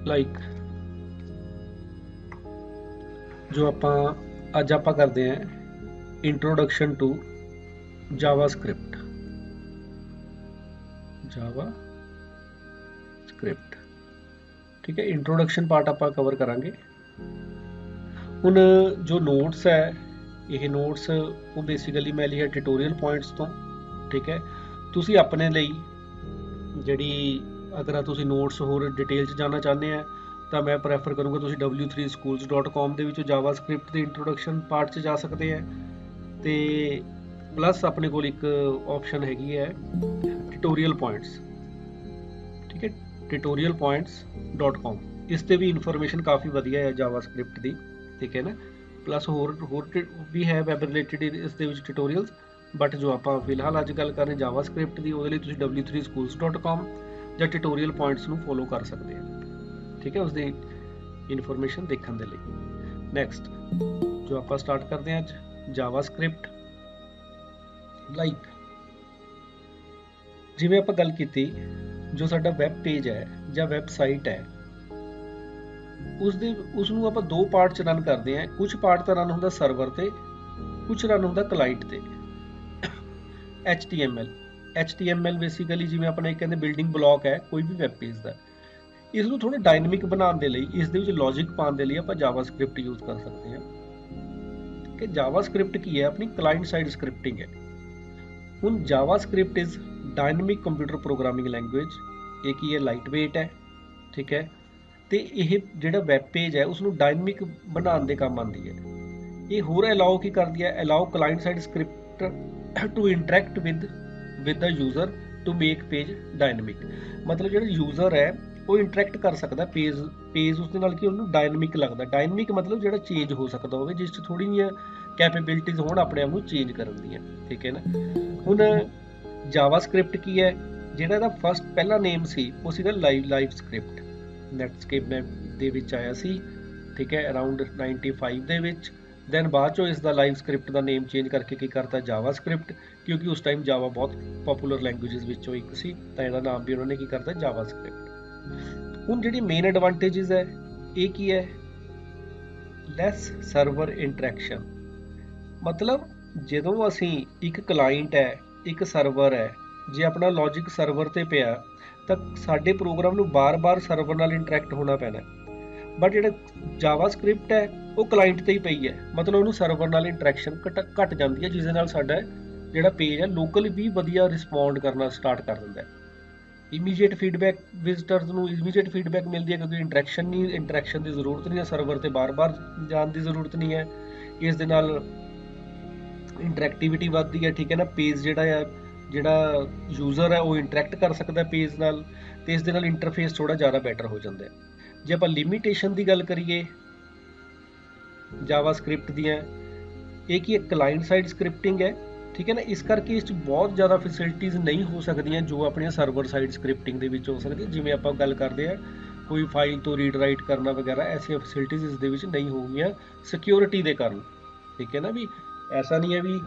Like ਜੋ ਆਪਾਂ ਅੱਜ ਆਪਾਂ ਕਰਦੇ ਹਾਂ ਇੰਟਰੋਡਕਸ਼ਨ ਟੂ ਜਾਵਾਸਕ੍ਰਿਪਟ। ਜਾਵਾਸਕ੍ਰਿਪਟ ਠੀਕ ਹੈ, ਇੰਟਰੋਡਕਸ਼ਨ ਪਾर्ट ਆਪਾਂ ਕਵਰ ਕਰਾਂਗੇ। ਹੁਣ ਜੋ ਨੋਟਸ ਹੈ, ਇਹ ਨੋਟਸ ਉਹ ਬੇਸਿਕਲੀ ਮੈਂ ਲਿਆ ਟਿਊਟੋਰੀਅਲ ਪੁਆਇੰਟਸ ਤੋਂ। ਠੀਕ ਹੈ, ਤੁਸੀਂ ਆਪਣੇ ਲਈ ਜਿਹੜੀ ਅਗਰ ਤੁਸੀਂ ਨੋਟਸ ਹੋਰ ਡਿਟੇਲ 'ਚ ਜਾਣਨਾ ਚਾਹੁੰਦੇ ਆ ਤਾਂ ਮੈਂ ਪ੍ਰੈਫਰ ਕਰੂੰਗਾ ਤੁਸੀਂ w3schools.com ਦੇ ਵਿੱਚ ਜਾਵਾਸਕ੍ਰਿਪਟ ਦੀ ਇੰਟਰੋਡਕਸ਼ਨ ਪਾਰਟ 'ਚ ਜਾ ਸਕਦੇ ਆ। ਤੇ ਪਲੱਸ ਆਪਣੇ ਕੋਲ ਇੱਕ ਆਪਸ਼ਨ ਹੈਗੀ ਹੈ ਟਿਊਟੋਰੀਅਲ ਪੁਆਇੰਟਸ। ਠੀਕ ਹੈ, tutorialpoints.com, ਇਸ ਤੇ ਵੀ ਇਨਫੋਰਮੇਸ਼ਨ ਕਾਫੀ ਵਧੀਆ ਹੈ ਜਾਵਾਸਕ੍ਰਿਪਟ ਦੀ। ਠੀਕ ਹੈ ਨਾ, ਪਲੱਸ ਹੋਰ ਵੀ ਹੈ ਵੈਬ ਰਿਲੇਟਡ ਇਸ ਦੇ ਵਿੱਚ ਟਿਊਟੋਰੀਅਲਸ, ਬਟ ਜੋ ਆਪਾਂ ਫਿਲਹਾਲ ਅੱਜ ਗੱਲ ਕਰ ਰਹੇ ਜਾਵਾਸਕ੍ਰਿਪਟ ਦੀ, ਉਹਦੇ ਲਈ ਤੁਸੀਂ w3schools.com ਜਾਂ ਟਿਊਟੋਰੀਅਲ ਪੁਆਇੰਟਸ ਨੂੰ ਫੋਲੋ ਕਰ ਸਕਦੇ ਆ। ਠੀਕ ਹੈ, ਉਸਦੀ ਇਨਫੋਰਮੇਸ਼ਨ ਦੇਖਣ ਦੇ ਲਈ। ਨੈਕਸਟ ਜੋ ਆਪਾਂ ਸਟਾਰਟ ਕਰਦੇ ਹਾਂ ਅੱਜ ਜਾਵਾਸਕ੍ਰਿਪਟ। ਲਾਈਕ ਜਿਵੇਂ ਆਪਾਂ ਗੱਲ ਕੀਤੀ, ਜੋ ਸਾਡਾ ਵੈਬ ਪੇਜ ਹੈ ਜਾਂ ਵੈਬਸਾਈਟ ਹੈ, ਉਸ ਨੂੰ ਆਪਾਂ ਦੋ ਪਾਰਟ 'ਚ ਰਨ ਕਰਦੇ ਹਾਂ। ਕੁਝ ਪਾਰਟ ਤਾਂ ਰਨ ਹੁੰਦਾ ਸਰਵਰ ਤੇ, ਕੁਝ ਰਨ ਹੁੰਦਾ ਕਲਾਇੰਟ ਤੇ। HTML ਬੇਸਿਕਲੀ ਜਿਵੇਂ ਆਪਣਾ ਇੱਕ ਕਹਿੰਦੇ ਬਿਲਡਿੰਗ ਬਲੌਕ ਹੈ ਕੋਈ ਵੀ ਵੈਬ ਪੇਜ ਦਾ। ਇਸ ਨੂੰ ਥੋੜਾ ਡਾਇਨਾਮਿਕ ਬਣਾਉਣ ਦੇ ਲਈ, ਇਸ ਦੇ ਵਿੱਚ ਲੌਜਿਕ ਪਾਉਣ ਦੇ ਲਈ ਆਪਾਂ ਜਾਵਾਸਕ੍ਰਿਪਟ ਯੂਜ਼ ਕਰ ਸਕਦੇ ਹਾਂ। ਕਿ ਜਾਵਾਸਕ੍ਰਿਪਟ ਕੀ ਹੈ? ਆਪਣੀ ਕਲਾਇੰਟ ਸਾਈਡ ਸਕ੍ਰਿਪਟਿੰਗ ਹੈ। ਹੁਣ JavaScript is dynamic computer programming language. ਇਹ ਕੀ ਹੈ? ਲਾਈਟ ਵੇਟ ਹੈ। ਠੀਕ ਹੈ, ਤੇ ਇਹ ਜਿਹੜਾ ਵੈਬ ਪੇਜ ਹੈ ਉਸਨੂੰ ਡਾਇਨਾਮਿਕ ਬਣਾਉਣ ਦੇ ਕੰਮ ਆਉਂਦੀ ਹੈ। ਇਹ ਹੋਰ ਅਲਾਓ ਕੀ ਕਰਦੀ ਹੈ? Allow client side script to interact with the user to make page dynamic. ਮਤਲਬ ਜਿਹੜਾ ਯੂਜ਼ਰ ਹੈ ਉਹ ਇੰਟਰੈਕਟ ਕਰ ਸਕਦਾ ਪੇਜ ਉਸਦੇ ਨਾਲ, ਕਿ ਉਹਨੂੰ ਡਾਇਨਾਮਿਕ ਲੱਗਦਾ। ਡਾਇਨਾਮਿਕ ਮਤਲਬ ਜਿਹੜਾ ਚੇਂਜ ਹੋ ਸਕਦਾ ਹੋਵੇ, ਜਿਸ 'ਚ ਥੋੜ੍ਹੀ ਜਿਹੀਆਂ ਕੈਪੇਬਿਲਿਟੀਜ਼ ਹੋਣ ਆਪਣੇ ਆਪ ਨੂੰ ਚੇਂਜ ਕਰਨ ਦੀਆਂ। ਠੀਕ ਹੈ ਨਾ, ਹੁਣ ਜਾਵਾਸਕ੍ਰਿਪਟ ਕੀ ਹੈ? ਜਿਹੜਾ ਇਹਦਾ ਪਹਿਲਾ ਨੇਮ ਸੀ ਉਹ ਸੀਗਾ ਲਾਈਵ ਸਕ੍ਰਿਪਟ। ਨੈਟਸਕੇਪ ਦੇ ਵਿੱਚ ਆਇਆ ਸੀ। ਠੀਕ ਹੈ, ਅਰਾਊਂਡ 95 ਦੇ ਵਿੱਚ। ਦੈਨ ਬਾਅਦ ਚੋਂ ਇਸ ਦਾ ਲਾਈਵ ਸਕ੍ਰਿਪਟ ਦਾ ਨੇਮ ਚੇਂਜ ਕਰਕੇ ਕੀ ਕਰਤਾ? ਜਾਵਾਸਕ੍ਰਿਪਟ, ਕਿਉਂਕਿ ਉਸ ਟਾਈਮ ਜਾਵਾ ਬਹੁਤ ਪਪੂਲਰ ਲੈਂਗੁਏਜਸ ਵਿੱਚੋਂ ਇੱਕ ਸੀ, ਤਾਂ ਇਹਦਾ ਨਾਮ ਵੀ ਉਹਨਾਂ ਨੇ ਕੀ ਕਰਤਾ? ਜਾਵਾਸਕ੍ਰਿਪਟ। ਹੁਣ ਜਿਹੜੀ ਮੇਨ ਐਡਵਾਂਟੇਜਸ ਹੈ ਇਹ ਕੀ ਹੈ? ਲੈਸ ਸਰਵਰ ਇੰਟਰੈਕਸ਼ਨ। ਮਤਲਬ ਜਦੋਂ ਅਸੀਂ ਇੱਕ ਕਲਾਇੰਟ ਹੈ, ਇੱਕ ਸਰਵਰ ਹੈ, ਜੇ ਆਪਣਾ ਲੌਜਿਕ ਸਰਵਰ ਤੇ ਪਿਆ ਤਾਂ ਸਾਡੇ ਪ੍ਰੋਗਰਾਮ ਨੂੰ ਬਾਰ-ਬਾਰ ਸਰਵਰ ਨਾਲ ਇੰਟਰੈਕਟ ਹੋਣਾ ਪੈਣਾ। ਬਟ ਜਿਹੜਾ ਜਾਵਾਸਕ੍ਰਿਪਟ ਹੈ ਉਹ ਕਲਾਇੰਟ ਤੇ ਹੀ ਪਈ ਹੈ, ਮਤਲਬ ਉਹਨੂੰ ਸਰਵਰ ਨਾਲ ਇੰਟਰੈਕਸ਼ਨ ਘੱਟ ਜਾਂਦੀ ਹੈ, ਜਿਸ ਦੇ ਨਾਲ ਸਾਡਾ ਜਿਹੜਾ ਪੇਜ ਹੈ ਲੋਕਲ ਵੀ ਵਧੀਆ ਰਿਸਪੌਂਡ ਕਰਨਾ ਸਟਾਰਟ ਕਰ ਦਿੰਦਾ ਹੈ। ਇਮੀਡੀਏਟ ਫੀਡਬੈਕ, ਵਿਜ਼ਟਰਸ ਨੂੰ ਇਮੀਡੀਏਟ ਫੀਡਬੈਕ ਮਿਲਦੀ ਹੈ, ਕਿਉਂਕਿ ਇੰਟਰੈਕਸ਼ਨ ਦੀ ਜ਼ਰੂਰਤ ਨਹੀਂ ਹੈ, ਸਰਵਰ ਤੇ ਬਾਰ-ਬਾਰ ਜਾਣ ਦੀ ਜ਼ਰੂਰਤ ਨਹੀਂ ਹੈ। ਇਸ ਦੇ ਨਾਲ ਇੰਟਰੈਕਟੀਵਿਟੀ ਵੱਧਦੀ ਹੈ। ਠੀਕ ਹੈ ਨਾ, ਪੇਜ ਜਿਹੜਾ ਯੂਜ਼ਰ ਹੈ ਉਹ ਇੰਟਰੈਕਟ ਕਰ ਸਕਦਾ ਪੇਜ ਨਾਲ, ਤੇ ਇਸ ਦੇ ਨਾਲ ਇੰਟਰਫੇਸ ਥੋੜਾ ਜ਼ਿਆਦਾ ਬੈਟਰ ਹੋ ਜਾਂਦਾ ਹੈ। ਜੇ ਆਪਾਂ ਲਿਮੀਟੇਸ਼ਨ ਦੀ ਗੱਲ ਕਰੀਏ ਜਾਵਾਸਕ੍ਰਿਪਟ ਦੀਆਂ, ਇਹ ਕੀ ਹੈ? ਕਲਾਇੰਟ ਸਾਈਡ ਸਕ੍ਰਿਪਟਿੰਗ ਹੈ। ਠੀਕ ਹੈ ਨਾ, ਇਸ ਕਰਕੇ ਇਸ 'ਚ ਬਹੁਤ ਜ਼ਿਆਦਾ ਫੈਸਿਲਿਟੀਜ਼ ਨਹੀਂ ਹੋ ਸਕਦੀਆਂ ਜੋ ਆਪਣੀਆਂ ਸਰਵਰ ਸਾਈਡ ਸਕ੍ਰਿਪਟਿੰਗ ਦੇ ਵਿੱਚ ਹੋ ਸਕਦੀਆਂ। ਜਿਵੇਂ ਆਪਾਂ ਗੱਲ ਕਰਦੇ ਹਾਂ ਕੋਈ ਫਾਈਲ ਤੋਂ ਰੀਡ ਰਾਈਟ ਕਰਨਾ ਵਗੈਰਾ, ਐਸੀਆਂ ਫੈਸਿਲਿਟੀਜ਼ ਇਸ ਦੇ ਵਿੱਚ ਨਹੀਂ ਹੋਣਗੀਆਂ ਸਿਕਿਉਰਿਟੀ ਦੇ ਕਾਰਨ। ਠੀਕ ਹੈ ਨਾ, ਵੀ ਐਸਾ ਨਹੀਂ ਹੈ ਵੀ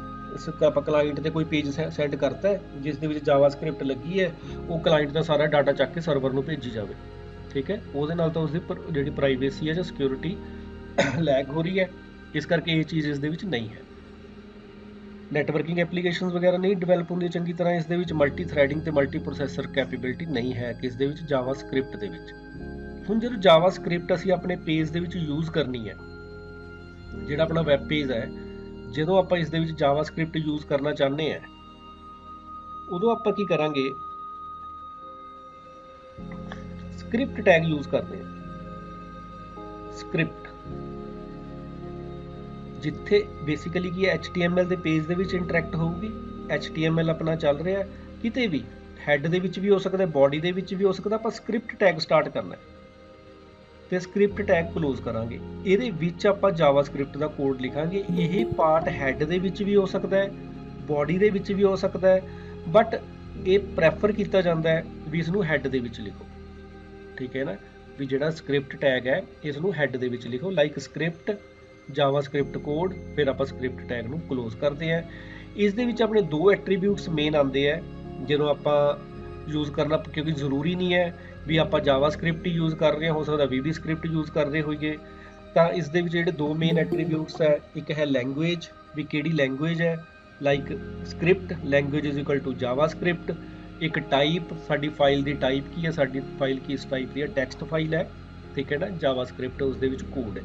ਆਪਾਂ ਕਲਾਇੰਟ ਤੇ ਕੋਈ ਪੇਜ ਸੈਂਡ ਕਰਤਾ ਜਿਸ ਦੇ ਵਿੱਚ ਜਾਵਾਸਕ੍ਰਿਪਟ ਲੱਗੀ ਹੈ, ਉਹ ਕਲਾਇੰਟ ਦਾ ਸਾਰਾ ਡਾਟਾ ਚੱਕ ਕੇ ਸਰਵਰ ਨੂੰ ਭੇਜੀ ਜਾਵੇ। ਠੀਕ ਹੈ, ਉਹਦੇ ਨਾਲ ਤਾਂ ਉਸਦੀ ਜਿਹੜੀ ਪ੍ਰਾਈਵੇਸੀ ਹੈ ਜਾਂ ਸਿਕਿਉਰਿਟੀ ਲੈਗ ਹੋ ਰਹੀ ਹੈ। ਇਸ ਕਰਕੇ ਇਹ ਚੀਜ਼ ਇਸ ਦੇ ਵਿੱਚ ਨਹੀਂ ਹੈ। ਨੈਟਵਰਕਿੰਗ ਐਪਲੀਕੇਸ਼ਨਸ ਵਗੈਰਾ ਨਹੀਂ ਡਿਵੈਲਪ ਹੁੰਦੀਆਂ ਚੰਗੀ ਤਰ੍ਹਾਂ। ਇਸ ਦੇ ਵਿੱਚ ਮਲਟੀ ਥਰੈਡਿੰਗ ਤੇ ਮਲਟੀ ਪ੍ਰੋਸੈਸਰ ਕੈਪੇਬਿਲਿਟੀ ਨਹੀਂ ਹੈ ਕਿਸ ਦੇ ਵਿੱਚ? ਜਾਵਾਸਕ੍ਰਿਪਟ ਦੇ ਵਿੱਚ। ਹੁਣ ਜਦੋਂ ਜਾਵਾਸਕ੍ਰਿਪਟ ਅਸੀਂ ਆਪਣੇ ਪੇਜ ਦੇ ਵਿੱਚ ਯੂਜ਼ ਕਰਨੀ ਹੈ, ਜਿਹੜਾ ਆਪਣਾ ਵੈਬ ਪੇਜ ਹੈ, ਜਦੋਂ ਆਪਾਂ ਇਸ ਦੇ ਵਿੱਚ ਜਾਵਾਸਕ੍ਰਿਪਟ ਯੂਜ਼ ਕਰਨਾ ਚਾਹੁੰਦੇ ਹਾਂ ਉਦੋਂ ਆਪਾਂ ਕੀ ਕਰਾਂਗੇ? ਸਕ੍ਰਿਪਟ ਟੈਗ ਯੂਜ਼ ਕਰਦੇ ਹਾਂ। ਸਕ੍ਰਿਪਟ ਜਿੱਥੇ ਬੇਸਿਕਲੀ ਕੀ ਹੈ? HTML ਦੇ ਪੇਜ ਦੇ ਵਿੱਚ ਇੰਟਰੈਕਟ ਹੋਊਗੀ। HTML ਆਪਣਾ ਚੱਲ ਰਿਹਾ ਕਿਤੇ ਵੀ, ਹੈਡ ਦੇ ਵਿੱਚ ਵੀ ਹੋ ਸਕਦਾ, ਬੋਡੀ ਦੇ ਵਿੱਚ ਵੀ ਹੋ ਸਕਦਾ। ਆਪਾਂ ਸਕ੍ਰਿਪਟ ਟੈਗ ਸਟਾਰਟ ਕਰਨਾ ਤੇ ਸਕ੍ਰਿਪਟ ਟੈਗ ਕਲੋਜ਼ ਕਰਾਂਗੇ। ਇਹਦੇ ਵਿੱਚ ਆਪਾਂ ਜਾਵਾਸਕ੍ਰਿਪਟ ਦਾ ਕੋਡ ਲਿਖਾਂਗੇ। ਇਹ ਪਾਰਟ ਹੈਡ ਦੇ ਵਿੱਚ ਵੀ ਹੋ ਸਕਦਾ ਹੈ, ਬੋਡੀ ਦੇ ਵਿੱਚ ਵੀ ਹੋ ਸਕਦਾ ਹੈ, ਬਟ ਇਹ ਪ੍ਰੈਫਰ ਕੀਤਾ ਜਾਂਦਾ ਹੈ ਵੀ ਇਸ ਨੂੰ ਹੈਡ ਦੇ ਵਿੱਚ ਲਿਖੋ। ਠੀਕ ਹੈ ਨਾ, ਵੀ ਜਿਹੜਾ ਸਕ੍ਰਿਪਟ ਟੈਗ ਹੈ ਇਸ ਨੂੰ ਹੈਡ ਦੇ ਵਿੱਚ ਲਿਖੋ, ਲਾਈਕ ਸਕ੍ਰਿਪਟ ਜਾਵਾਸਕ੍ਰਿਪਟ ਕੋਡ। ਫਿਰ ਆਪਾਂ ਸਕ੍ਰਿਪਟ ਟੈਗ ਨੂੰ ਕਲੋਜ਼ ਕਰਦੇ ਹਾਂ। ਇਸ ਦੇ ਵਿੱਚ ਆਪਣੇ ਦੋ ਐਟਰੀਬਿਊਟਸ ਮੇਨ ਆਉਂਦੇ ਆ ਜਦੋਂ ਆਪਾਂ ਯੂਜ਼ ਕਰਨਾ, ਕਿਉਂਕਿ ਜ਼ਰੂਰੀ ਨਹੀਂ ਹੈ ਵੀ ਆਪਾਂ ਜਾਵਾਸਕ੍ਰਿਪਟ ਹੀ ਯੂਜ਼ ਕਰ ਰਹੇ ਹਾਂ, ਹੋ ਸਕਦਾ VB ਸਕ੍ਰਿਪਟ ਯੂਜ਼ ਕਰਦੇ ਹੋਈਏ। ਤਾਂ ਇਸ ਦੇ ਵਿੱਚ ਜਿਹੜੇ ਦੋ ਮੇਨ ਐਟਰੀਬਿਊਟਸ ਹੈ, ਇੱਕ ਹੈ ਲੈਂਗੁਏਜ, ਵੀ ਕਿਹੜੀ ਲੈਂਗੁਏਜ ਹੈ, like script language is equal to JavaScript. ਇੱਕ ਟਾਈਪ, ਸਾਡੀ ਫਾਈਲ ਦੀ ਟਾਈਪ ਕੀ ਹੈ, ਸਾਡੀ ਫਾਈਲ ਕਿਸ ਟਾਈਪ ਦੀ ਹੈ, ਟੈਕਸਟ ਫਾਈਲ ਹੈ, ਠੀਕ ਹੈ ਨਾ। ਜਾਵਾਸਕ੍ਰਿਪਟ ਉਸ ਦੇ ਵਿੱਚ ਕੋਡ ਹੈ,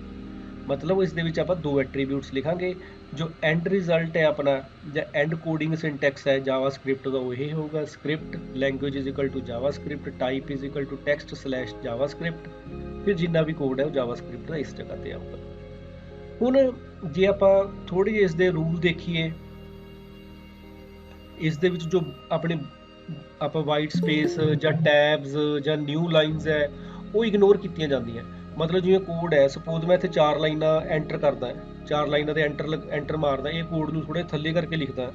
ਮਤਲਬ ਇਸ ਦੇ ਵਿੱਚ ਆਪਾਂ ਦੋ ਐਟਰੀਬਿਊਟਸ ਲਿਖਾਂਗੇ। ਜੋ ਐਂਡ ਰਿਜ਼ਲਟ ਹੈ ਆਪਣਾ, ਜਾਂ ਐਂਡ ਕੋਡਿੰਗ ਸਿੰਟੈਕਸ ਹੈ ਜਾਵਾਸਕ੍ਰਿਪਟ ਦਾ, ਉਹ ਇਹ ਹੋਊਗਾ script language is equal to JavaScript, type is equal to text slash JavaScript. ਫਿਰ ਜਿੰਨਾ ਵੀ ਕੋਡ ਹੈ ਉਹ ਜਾਵਾਸਕ੍ਰਿਪਟ ਦਾ ਇਸ ਜਗ੍ਹਾ ਤੇ ਆਊਗਾ। ਹੁਣ ਜੇ ਆਪਾਂ ਥੋੜੇ ਜਿਹੇ ਇਸ ਦੇ ਰੂਲ ਦੇਖੀਏ, ਇਸ ਦੇ ਵਿੱਚ ਜੋ ਆਪਣੇ ਆਪਾਂ ਵਾਈਟ ਸਪੇਸ ਜਾਂ ਟੈਬਸ ਜਾਂ ਨਿਊ ਲਾਈਨਸ ਹੈ, ਉਹ ਇਗਨੋਰ ਕੀਤੀਆਂ ਜਾਂਦੀਆਂ। ਮਤਲਬ ਜਿਵੇਂ ਕੋਡ ਹੈ, ਸਪੋਜ਼ ਮੈਂ ਇੱਥੇ 4 ਲਾਈਨਾਂ ਐਂਟਰ ਕਰਦਾ, 4 ਲਾਈਨਾਂ ਦੇ ਐਂਟਰ ਮਾਰਦਾ, ਇਹ ਕੋਡ ਨੂੰ ਥੋੜੇ ਥੱਲੇ ਕਰਕੇ ਲਿਖਦਾ,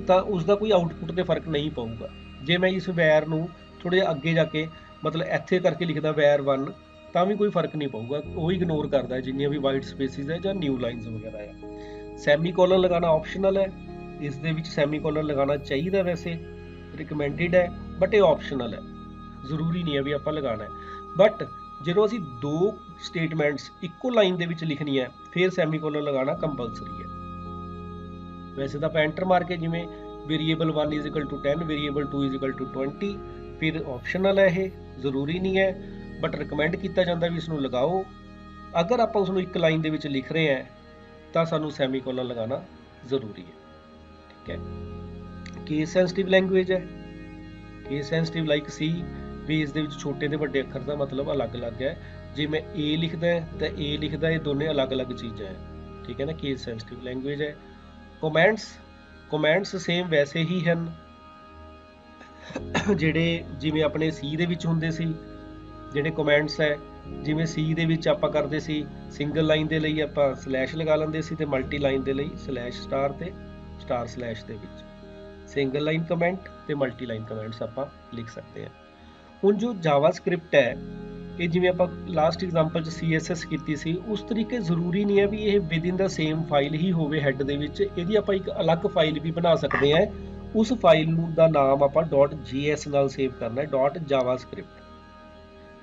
ਤਾਂ ਉਸ ਦਾ ਕੋਈ ਆਊਟਪੁੱਟ ਤੇ ਫਰਕ ਨਹੀਂ ਪਊਗਾ। ਜੇ ਮੈਂ ਇਸ ਵੈਰ ਨੂੰ ਥੋੜੇ ਜਿਹਾ ਅੱਗੇ ਜਾ ਕੇ ਮਤਲਬ ਇੱਥੇ ਕਰਕੇ ਲਿਖਦਾ ਵੈਰ 1, ਤਾਂ ਵੀ ਕੋਈ ਫਰਕ ਨਹੀਂ ਪਊਗਾ, ਉਹ ਇਗਨੋਰ ਕਰਦਾ ਜਿੰਨੀਆਂ ਵੀ ਵਾਈਟ ਸਪੇਸਿਸ ਹੈ ਜਾਂ ਨਿਊ ਲਾਈਨਸ ਵਗੈਰਾ ਹੈ। ਸੈਮੀਕੋਲਨ ਲਗਾਉਣਾ ਆਪਸ਼ਨਲ ਹੈ, ਇਸ ਦੇ ਵਿੱਚ ਸੈਮੀਕੋਲਨ ਲਗਾਉਣਾ ਚਾਹੀਦਾ, ਵੈਸੇ ਰਿਕਮੈਂਡਡ ਹੈ, ਬਟ ਇਹ ਆਪਸ਼ਨਲ ਹੈ, ਜ਼ਰੂਰੀ ਨਹੀਂ ਹੈ ਵੀ ਆਪਾਂ ਲਗਾਉਣਾ ਹੈ। ਬਟ ਜਦੋਂ ਅਸੀਂ ਦੋ ਸਟੇਟਮੈਂਟਸ ਇੱਕੋ ਲਾਈਨ ਦੇ ਵਿੱਚ ਲਿਖਣੀ ਹੈ, ਫਿਰ ਸੈਮੀਕੋਲਨ ਲਗਾਉਣਾ ਕੰਪਲਸਰੀ ਹੈ। ਵੈਸੇ ਤਾਂ ਆਪਾਂ ਐਂਟਰ ਮਾਰ ਕੇ ਜਿਵੇਂ variable 1 is equal to 10, variable 2 is equal to 20, ਫਿਰ ਆਪਸ਼ਨਲ ਹੈ, ਇਹ ਜ਼ਰੂਰੀ ਨਹੀਂ ਹੈ, ਬਟ ਰਿਕਮੈਂਡ ਕੀਤਾ ਜਾਂਦਾ ਵੀ ਇਸ ਨੂੰ ਲਗਾਓ। ਅਗਰ ਆਪਾਂ ਉਸ ਨੂੰ ਇੱਕ ਲਾਈਨ ਦੇ ਵਿੱਚ ਲਿਖ ਰਹੇ ਹਾਂ ਤਾਂ ਸਾਨੂੰ ਸੈਮੀਕੋਲਨ ਲਗਾਉਣਾ ਜ਼ਰੂਰੀ ਹੈ, ਠੀਕ ਹੈ। ਕੇਸ ਸੈਂਸਿਟਿਵ ਲੈਂਗੁਏਜ ਹੈ, ਕੇਸ ਸੈਂਸਿਟਿਵ ਲਾਈਕ ਸੀ, ਵੀ ਇਸ ਦੇ ਵਿੱਚ ਛੋਟੇ ਤੇ ਵੱਡੇ ਅੱਖਰ ਦਾ ਮਤਲਬ ਅਲੱਗ-ਅਲੱਗ ਹੈ। ਜੇ ਮੈਂ A ਲਿਖਦਾ ਤਾਂ A ਲਿਖਦਾ, ਇਹ ਦੋਨੇ ਅਲੱਗ-ਅਲੱਗ ਚੀਜ਼ਾਂ ਹੈ, ਠੀਕ ਹੈ ਨਾ। ਕੇਸ ਸੈਂਸਿਟਿਵ ਲੈਂਗੁਏਜ ਹੈ। ਕਮੈਂਟਸ ਸੇਮ ਵੈਸੇ ਹੀ ਹਨ ਜਿਹੜੇ ਜਿਵੇਂ ਆਪਣੇ C ਦੇ ਵਿੱਚ ਹੁੰਦੇ ਸੀ। ਜਿਹੜੇ ਕਮੈਂਟਸ ਹੈ, ਜਿਵੇਂ C ਦੇ ਵਿੱਚ ਆਪਾਂ ਕਰਦੇ ਸੀ, ਸਿੰਗਲ ਲਾਈਨ ਦੇ ਲਈ ਆਪਾਂ ਸਲੈਸ਼ ਲਗਾ ਲੈਂਦੇ ਸੀ, ਤੇ ਮਲਟੀ ਲਾਈਨ ਦੇ ਲਈ ਸਲੈਸ਼ ਸਟਾਰ ਤੇ ਸਟਾਰ ਸਲੈਸ਼ ਦੇ ਵਿੱਚ ਸਿੰਗਲ ਲਾਈਨ ਕਮੈਂਟ ਤੇ ਮਲਟੀ ਲਾਈਨ ਕਮੈਂਟਸ ਆਪਾਂ ਲਿਖ ਸਕਦੇ ਹਾਂ। ਹੁਣ ਜੋ ਜਾਵਾਸਕ੍ਰਿਪਟ ਹੈ, ਇਹ ਜਿਵੇਂ ਆਪਾਂ ਲਾਸਟ ਐਗਜ਼ਾਮਪਲ 'ਚ CSS ਕੀਤੀ ਸੀ, ਉਸ ਤਰੀਕੇ ਜ਼ਰੂਰੀ ਨਹੀਂ ਹੈ ਵੀ ਇਹ ਵਿਦਿਨ ਦਾ ਸੇਮ ਫਾਈਲ ਹੀ ਹੋਵੇ ਹੈਡ ਦੇ ਵਿੱਚ। ਇਹਦੀ ਆਪਾਂ ਇੱਕ ਅਲੱਗ ਫਾਈਲ ਵੀ ਬਣਾ ਸਕਦੇ ਹਾਂ। ਉਸ ਫਾਈਲ ਨੂੰ ਦਾ ਨਾਮ ਆਪਾਂ .js ਨਾਲ ਸੇਵ ਕਰਨਾ ਹੈ, .javascript।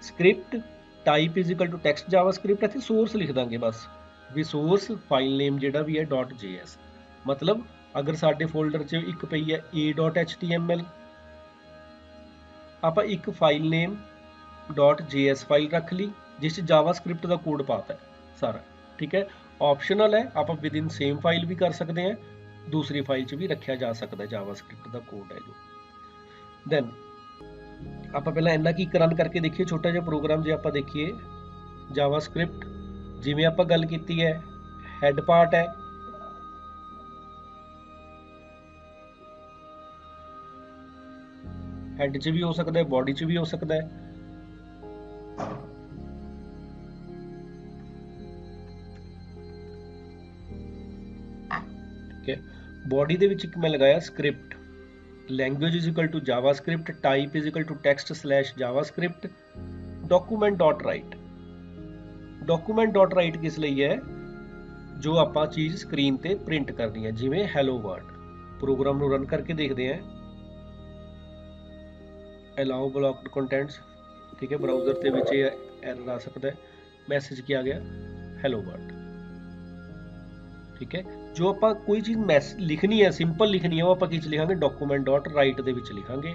Script type is equal to text JavaScript, ਇੱਥੇ ਸੋਰਸ ਲਿਖ ਦਾਂਗੇ ਬਸ, ਵੀ ਸੋਰਸ ਫਾਈਲ ਨੇਮ ਜਿਹੜਾ ਵੀ ਹੈ .js। ਮਤਲਬ ਅਗਰ ਸਾਡੇ ਫੋਲਡਰ 'ਚ ਇੱਕ ਪਈ ਹੈ a.html, ਆਪਾਂ ਇੱਕ ਫਾਈਲ ਨੇਮ .js ਫਾਈਲ ਰੱਖ ਲਈ, ਜਿਸ 'ਚ ਜਾਵਾਸਕ੍ਰਿਪਟ ਦਾ ਕੋਡ ਪਾਤਾ ਸਾਰਾ, ਠੀਕ ਹੈ। ਆਪਸ਼ਨਲ ਹੈ, ਆਪਾਂ ਵਿਦਿਨ ਸੇਮ ਫਾਈਲ ਵੀ ਕਰ ਸਕਦੇ ਹਾਂ, ਦੂਸਰੀ ਫਾਈਲ 'ਚ ਵੀ ਰੱਖਿਆ ਜਾ ਸਕਦਾ ਜਾਵਾਸਕ੍ਰਿਪਟ ਦਾ ਕੋਡ ਹੈ ਜੋ। ਦੈਨ ਆਪਾਂ ਪਹਿਲਾਂ ਇੰਨਾ ਕੀ ਰਨ ਕਰਕੇ ਦੇਖੀਏ, ਛੋਟਾ ਜਿਹਾ ਪ੍ਰੋਗਰਾਮ ਜੇ ਆਪਾਂ ਦੇਖੀਏ ਜਾਵਾਸਕ੍ਰਿਪਟ। ਜਿਵੇਂ ਆਪਾਂ ਗੱਲ ਕੀਤੀ ਹੈ, ਹੈਡ ਪਾਰਟ ਹੈ, ਹੈਡ 'ਚ ਵੀ ਹੋ ਸਕਦਾ ਹੈ, ਬੋਡੀ 'ਚ ਵੀ ਹੋ ਸਕਦਾ ਹੈ, ਠੀਕ ਹੈ। ਬੋਡੀ ਦੇ ਵਿੱਚ ਇੱਕ ਮੈਂ ਲਗਾਇਆ script, language is equal to JavaScript, type is equal to text slash JavaScript, document.write। document.write ਕਿਸ ਲਈ ਹੈ, ਜੋ ਆਪਾਂ ਚੀਜ਼ ਸਕਰੀਨ ਤੇ ਪ੍ਰਿੰਟ ਕਰਨੀ ਹੈ, ਜਿਵੇਂ ਹੈਲੋ ਵਰਲਡ। ਪ੍ਰੋਗਰਾਮ ਨੂੰ ਰਨ ਕਰਕੇ ਦੇਖਦੇ ਹਾਂ, ਅਲਾਓ ਬਲੌਕਡ ਕੰਟੈਂਟਸ, ਠੀਕ ਹੈ। ਬਰਾਊਜ਼ਰ ਦੇ ਵਿੱਚ ਇਹ ਐਰਰ ਆ ਸਕਦਾ ਹੈ, ਮੈਸੇਜ ਕੀ ਆ ਗਿਆ, ਹੈਲੋ ਵਰਲਡ, ਠੀਕ ਹੈ। ਜੋ ਆਪਾਂ ਕੋਈ ਚੀਜ਼ ਲਿਖਣੀ ਹੈ, ਸਿੰਪਲ ਲਿਖਣੀ ਹੈ, ਉਹ ਆਪਾਂ ਕਿਸ ਲਿਖਾਂਗੇ, document.write ਦੇ ਵਿੱਚ ਲਿਖਾਂਗੇ।